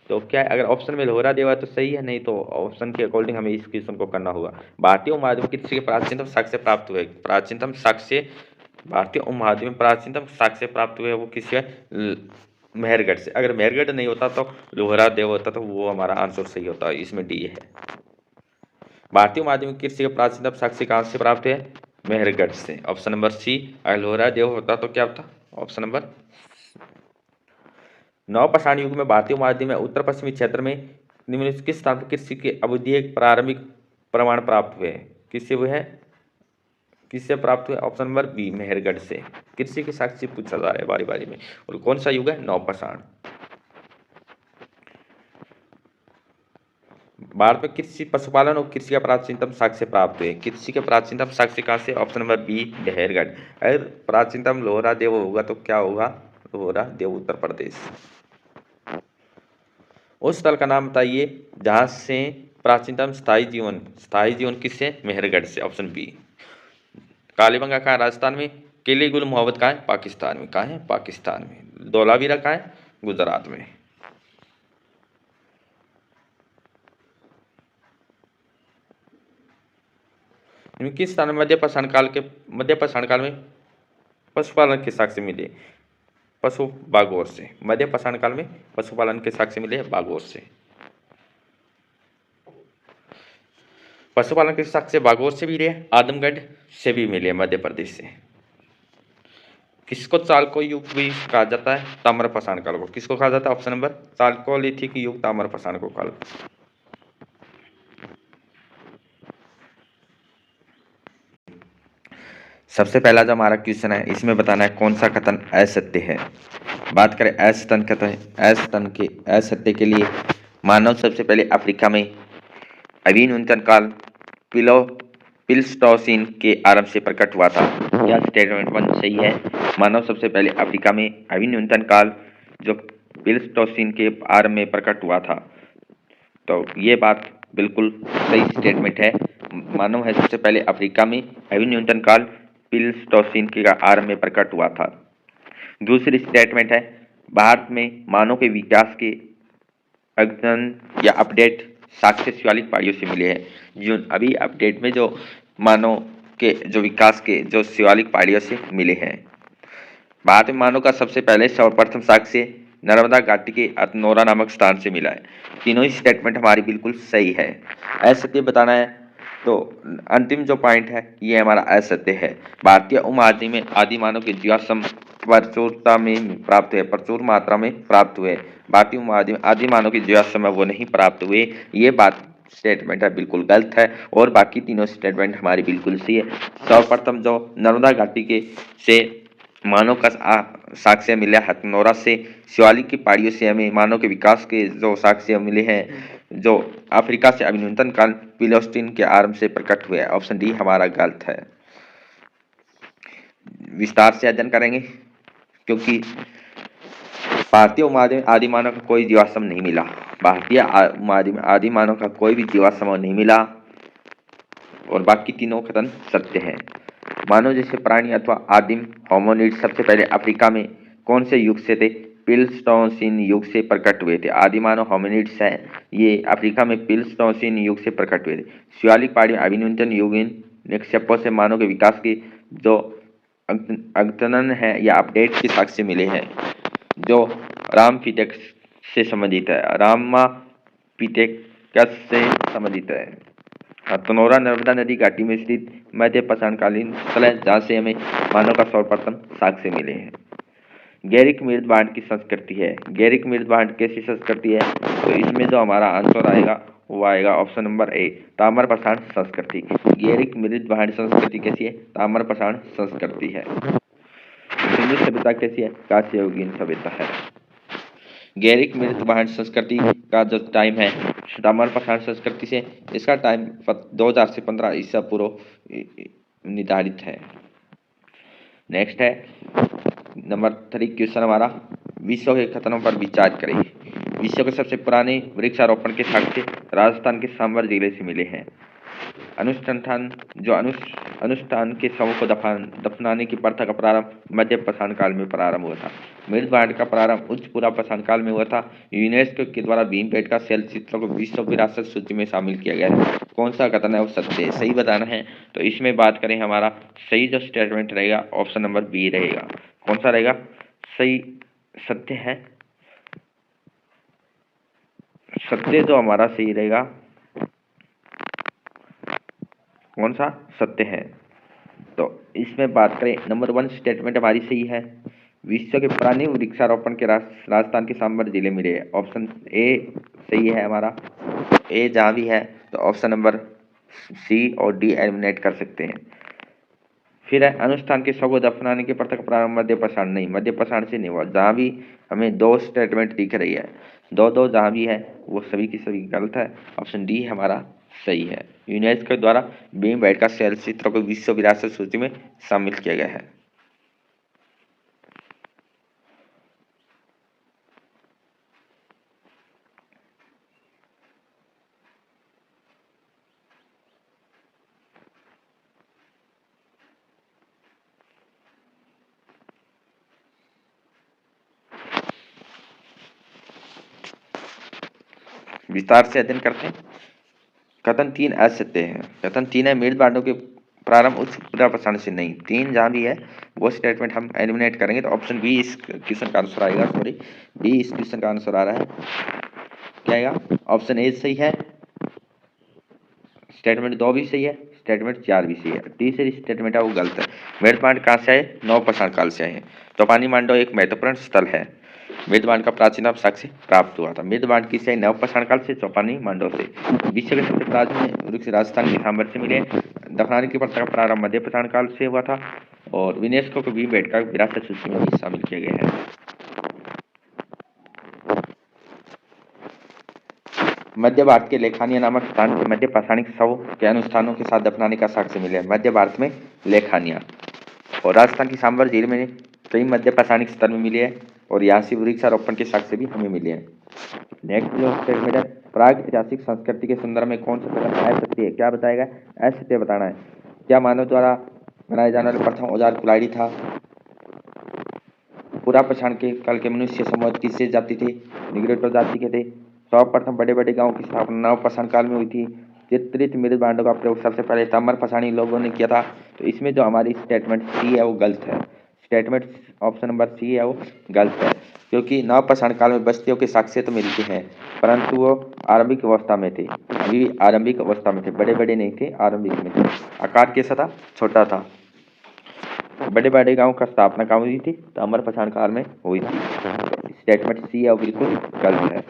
A: तो क्या है? अगर ऑप्शन में लोहारा देव है तो सही है, नहीं तो ऑप्शन के अकॉर्डिंग हमें इस क्वेश्चन को करना होगा। भारतीय उपमहाद्वीप में कृषि के प्राचीनतम साक्ष्य प्राप्त हुए। प्राचीनतम साक्ष्य भारतीय उपमहाद्वीप में प्राचीनतम साक्ष्य प्राप्त हुए वो किसी है? मेहरगढ़ से। अगर मेहरगढ़ नहीं होता तो लोहारा देव होता, तो वो हमारा आंसर सही होता। इसमें डी है। भारतीय उपमहाद्वीप में कृषि के प्राचीनतम साक्ष्य कहाँ से प्राप्त है? मेहरगढ़ से, ऑप्शन नंबर सी। अगर लोहारा देव होता तो क्या होता? Option number. नवपाषाण युग में भारतीय उपमहाद्वीप में उत्तर पश्चिमी क्षेत्र में निम्नलिखित किस स्थान पर कृषि के अद्वितीय प्रारंभिक प्रमाण प्राप्त हुए? किससे हुए हैं? किससे प्राप्त हुए? ऑप्शन नंबर बी, मेहरगढ़ से। कृषि के साक्ष्य पूछा जा रहा है बारी बारी में। और कौन सा युग है? नवपाषाण। भारत में कृषि, पशुपालन और कृषि का प्राचीनतम साक्ष्य प्राप्त हुए। कृषि के प्राचीनतम साक्ष्य कहाँ से? Option number B, Mehrgarh. अगर प्राचीनतम लोहारा देव होगा तो क्या होगा? लोहारा देव, उत्तर प्रदेश। उस स्थल का नाम बताइए जहां से प्राचीनतम स्थायी जीवन किससे? मेहरगढ़ से, ऑप्शन बी। कालीबंगा कहाँ है? राजस्थान में। किले गुल मोहब्बत कहाँ है? पाकिस्तान में। कहाँ है? पाकिस्तान में। धौलावीरा कहाँ है? गुजरात में। किस स्थान में मध्य पाषाण काल में पशुपालन के साक्ष्य मिले? पशु बागोर से। मध्य पाषाण काल में पशुपालन के साक्ष्य मिले बागोर से। पशुपालन के साक्ष्य बागोर से भी मिले, आदमगढ़ से भी मिले, मध्य प्रदेश से। किसको चालको युग भी कहा जाता है? ताम्रपाषाण काल को। किसको कहा जाता है? ऑप्शन नंबर चालकोलिथिक युग, ताम्रपाषाण को काल। सबसे पहला जो हमारा क्वेश्चन है, इसमें बताना है कौन सा कथन असत्य है। बात करें असत्य के लिए, मानव सबसे पहले अफ्रीका में अभिनूतन काल प्लीस्टोसीन के आरंभ से प्रकट हुआ था। यह स्टेटमेंट 1 सही है। मानव सबसे पहले अफ्रीका में अभिनूतन काल जो प्लीस्टोसीन के आरंभ में प्रकट हुआ था, तो ये बात बिल्कुल सही स्टेटमेंट है। मानव है सबसे पहले अफ्रीका में अभिनूतन काल प्लीस्टोसीन के आरंभ में प्रकट हुआ था। दूसरी स्टेटमेंट है, भारत में मानव के विकास के अध्ययन या अपडेट साक्ष्य शिवालिक पहाड़ियों से मिले हैं। जो अभी अपडेट में जो मानव के जो विकास के जो शिवालिक पहाड़ियों से मिले हैं। भारत में मानव का सबसे पहले सर्वप्रथम साक्ष्य नर्मदा घाटी के अतनोरा नामक स्थान से मिला है। तीनों ही स्टेटमेंट हमारी बिल्कुल सही है। असत्य बताना है तो अंतिम जो पॉइंट है ये हमारा असत्य है। भारतीय उपमहाद्वीप में आदि मानव के जीवाश्म प्रचुरता में प्राप्त हुए, प्रचुर मात्रा में प्राप्त हुए। भारतीय उपमहाद्वीप में आदि मानव के जीवाश्म है वो नहीं प्राप्त हुए, ये बात स्टेटमेंट है बिल्कुल गलत है। और बाकी तीनों स्टेटमेंट हमारी बिल्कुल सही है। सर्वप्रथम जो नर्मदा घाटी के से मानव का साक्ष्य मिला हथनोरा से, शिवालिक की पहाड़ियों से हमें मानव के विकास के जो साक्ष्य मिले हैं, जो अफ्रीका से अभिनवतन काल प्लेस्टोसीन के आरंभ से प्रकट हुए। ऑप्शन डी हमारा गलत है। विस्तार से अध्ययन करेंगे क्योंकि भारतीय उपमहाद्वीप आदि मानव का कोई जीवाश्म नहीं मिला। भारतीय उपमहाद्वीप आदि मानव का कोई भी जीवाश्म नहीं मिला और बाकी तीनों कथन सत्य हैं। मानव जैसे प्राणी अथवा आदिम होमोनिड सबसे पहले अफ्रीका में कौन से युग से थे? प्लेस्टोसीन युग से प्रकट हुए थे। आदि मानव होमिनिड्स है ये अफ्रीका में प्लेस्टोसीन युग से प्रकट हुए थे। शिवालिक पहाड़ी अभिनवतन युगीन निक्षेपों से मानव के विकास की जो अद्यतन है या अपडेट के साक्ष्य मिले हैं, जो रामापिथेकस से संबंधित है। रामापिथेकस से संबंधित है। हथनोरा नर्मदा नदी घाटी में स्थित मध्य पाषाणकालीन स्थल है जहाँ से हमें मानव का सर्वप्रथम साक्ष्य मिले हैं। गैरिक मृदबांड की संस्कृति है। गैरिक मृदबांड कैसी संस्कृति है? तो इसमें जो हमारा आंसर आएगा वो आएगा ऑप्शन नंबर ए, ताम्रपाषाण संस्कृति। गैरिक मृदबांड संस्कृति कैसी है? ताम्रपाषाण संस्कृति है। सिंधु सभ्यता कैसी है? कांस्ययुगीन सभ्यता है। गैरिक मृदबांड संस्कृति का जो टाइम है ताम्रपाषाण संस्कृति से, इसका टाइम 2000 से 15 ईसा पूर्व निर्धारित है। नेक्स्ट है नंबर 3 क्वेश्चन हमारा, विश्व के खतरों पर विचार करें। विश्व के सबसे पुराने वृक्षारोपण के साक्ष्य राजस्थान के सांबर जिले से मिले हैं। अनुष्ठान के शवों को दफनाने की प्रथा का प्रारंभ मध्य पाषाण काल में प्रारंभ हुआ था। मृदबांड का प्रारंभ उच्च पूर्व पाषाण काल में हुआ था। यूनेस्को के द्वारा भीमबेटका शैल चित्रों को विश्व विरासत सूची में शामिल किया गया है। कौन सा कथन है वो सत्य है? सही बताना है तो इसमें बात करें हमारा सही जो स्टेटमेंट रहेगा ऑप्शन नंबर बी रहेगा। कौन सा रहेगा? सही सत्य है। सत्य जो हमारा सही रहेगा कौन सा? सत्य है। तो इसमें बात करें नंबर 1 स्टेटमेंट हमारी सही है। विश्व के पुराने वृक्षारोपण के राजस्थान के सांबर जिले में रहे। ऑप्शन ए सही है हमारा। ए जहाँ भी है तो ऑप्शन नंबर सी और डी एलिमिनेट कर सकते हैं। फिर है अनुष्ठान के शव को दफनाने के प्रथा का प्रारंभ मध्य पाषाण, नहीं मध्य पाषाण से नहीं हुआ। जहाँ भी हमें 2 स्टेटमेंट दिख रही है, 2 जहाँ भी है वो सभी की सभी गलत है। ऑप्शन डी हमारा सही है। यूनेस्को द्वारा भीमबेटका शैल चित्रों को विश्व विरासत सूची में शामिल किया गया है। विस्तार से अध्ययन करते हैं। कथन 3 असत्य है। कथन 3 है मृदबांडों के प्रारंभ उच्च पूर्व पाषाण से, नहीं। 3 जहाँ भी है वो स्टेटमेंट हम एलिमिनेट करेंगे तो ऑप्शन बी इस क्वेश्चन का आंसर आएगा। सॉरी, बी इस क्वेश्चन का आंसर आ रहा है। क्या आएगा? ऑप्शन ए सही है। स्टेटमेंट 2 भी सही है। स्टेटमेंट 4 भी सही है। तीसरी स्टेटमेंट है वो गलत है। मृदबांड कहाँ से आए? नव पाषाण काल से आए हैं। तोपानी मांडव एक महत्वपूर्ण स्थल है। मृदबांड का प्राचीन साक्ष्य प्राप्त हुआ था। मृदबांड किससे? नव पाषाण काल से, चौपानी मांडव से। विश्व के सबसे प्राचीन वृक्ष राजस्थान के सांबर से मिले। दफनाने की प्रथा का प्रारंभ मध्य पाषाण काल से हुआ था और यूनेस्को को भीमबेटका विरासत सूची में भी शामिल किया गया है। मध्य भारत के लेखानिया नामक स्थान के मध्य पाषाणिक शव के अनुष्ठानों के साथ दफनाने का साक्ष्य मिले। मध्य भारत में लेखानिया और राजस्थान की सांबर झील में कई मध्य पाषाणिक स्थल में मिले हैं और यहाँ से वृक्षारोपण के साक्ष्य भी हमें मिले हैं। नेक्स्ट जो स्टेटमेंट है, प्राग ऐतिहासिक संस्कृति के संदर्भ में कौन सा कथन असत्य है? क्या बताएगा? असत्य बताना है। क्या मानव द्वारा बनाए जाने वाले प्रथम औजार कुल्हाड़ी था? पूरा पाषाण के काल के मनुष्य समूह किससे जाति थे? निग्रोटो जाति के थे। सर्वप्रथम बड़े बड़े गांवों की स्थापना नवपाषाण काल में हुई थी। चित्रित मृद भांडों का प्रयोग सबसे पहले ताम्र पाषाणी लोगों ने किया था। तो इसमें जो हमारी स्टेटमेंट सी है वो गलत है। स्टेटमेंट ऑप्शन नंबर सी है वो गलत है, क्योंकि नवपाषाण काल में बस्तियों के साक्ष्य तो मिलते हैं, परंतु वो आरंभिक अवस्था में थे, अभी आरंभिक अवस्था में थे, बड़े बड़े नहीं थे, आरंभिक में थे। आकार कैसा था? छोटा था। बड़े बड़े गांव का स्थापना कहाँ हुई थी? ताम्रपाषाण काल में हुई थी। स्टेटमेंट सी है वो बिल्कुल गलत है।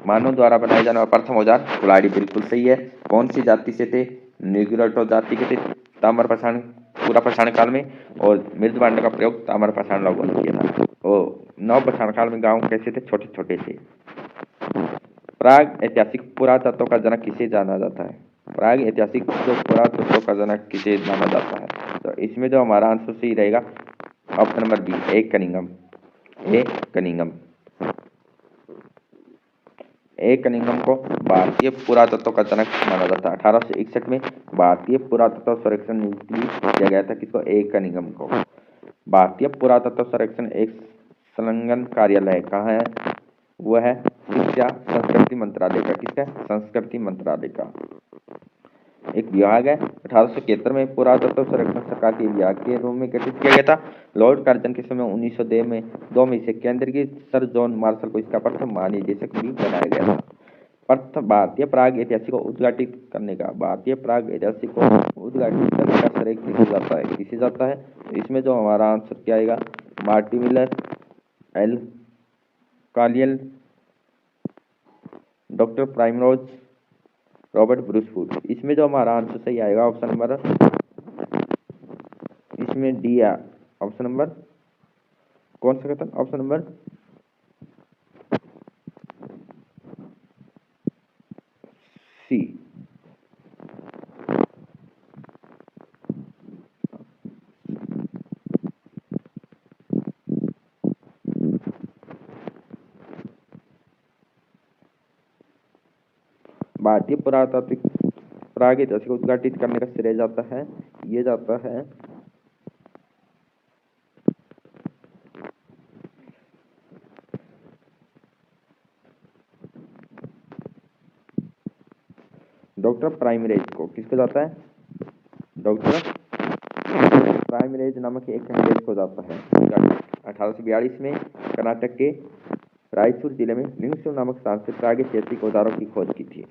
A: मानव द्वारा बनाए जाने वाला प्रथम औजार कुल्हाड़ी, बिल्कुल सही है। कौन सी जाति से थे? न्यूग्रोटो जाति के थे ताम्रपाषाण पूरा पाषाण काल में, और मृद भांड का प्रयोग ताम्रपाषाण लोगों ने किया था। और नवपाषाण काल में गांव कैसे थे? छोटे छोटे थे। प्राग ऐतिहासिक पुरातत्व का जनक किसे जाना जाता है? प्राग ऐतिहासिक जो पुरातत्व का जनक किसे जाना जाता है? तो इसमें जो हमारा आंसर सही रहेगा ऑप्शन नंबर बी, ए कनिंघम। ए कनिंघम ए कनिंघम को भारतीय पुरातत्व का जनक माना जाता है। 1861 में भारतीय पुरातत्व सर्वेक्षण नियुक्ति दिया गया था किसको? ए कनिंघम को। भारतीय पुरातत्व सर्वेक्षण एक संलग्न कार्यालय कहाँ है? वह है शिक्षा संस्कृति मंत्रालय का। किसका? संस्कृति मंत्रालय का एक विभाग है। 1873 में पुरातत्व संरक्षण सरकार के विभाग के रूप में गठित किया गया था। लॉर्ड कार्जन के समय 1902 में इसे केंद्र की सर जॉन मार्शल को इसका प्रथम महानिदेशक भी बनाया गया था। प्रथम भारतीय प्राग ऐतिहासिक को उद्घाटित करने का भारतीय प्राग ऐतिहासिक को उद्घाटित करने का श्रेय किसे जाता है? किसे जाता है? तो इसमें जो हमारा आंसर क्या आएगा? Marty Miller, L Carlleyle, doctor Primrose, Robert Bruce Foote. इसमें जो हमारा आंसर सही आएगा ऑप्शन नंबर, इसमें डी है। ऑप्शन नंबर कौन सा कहता है? Option number C. भारतीय पुरातात्विक प्राग ऐतिहासिक को उद्घाटित करने का श्रेय जाता है, ये जाता है डॉक्टर प्राइमरेज को। किसको जाता है? डॉक्टर प्राइमरेज नामक एक अंग्रेज को जाता है। 1842 में कर्नाटक के रायचूर जिले में लिंगसू नामक स्थान से प्राग ऐतिहासिक औजारों की खोज की थी।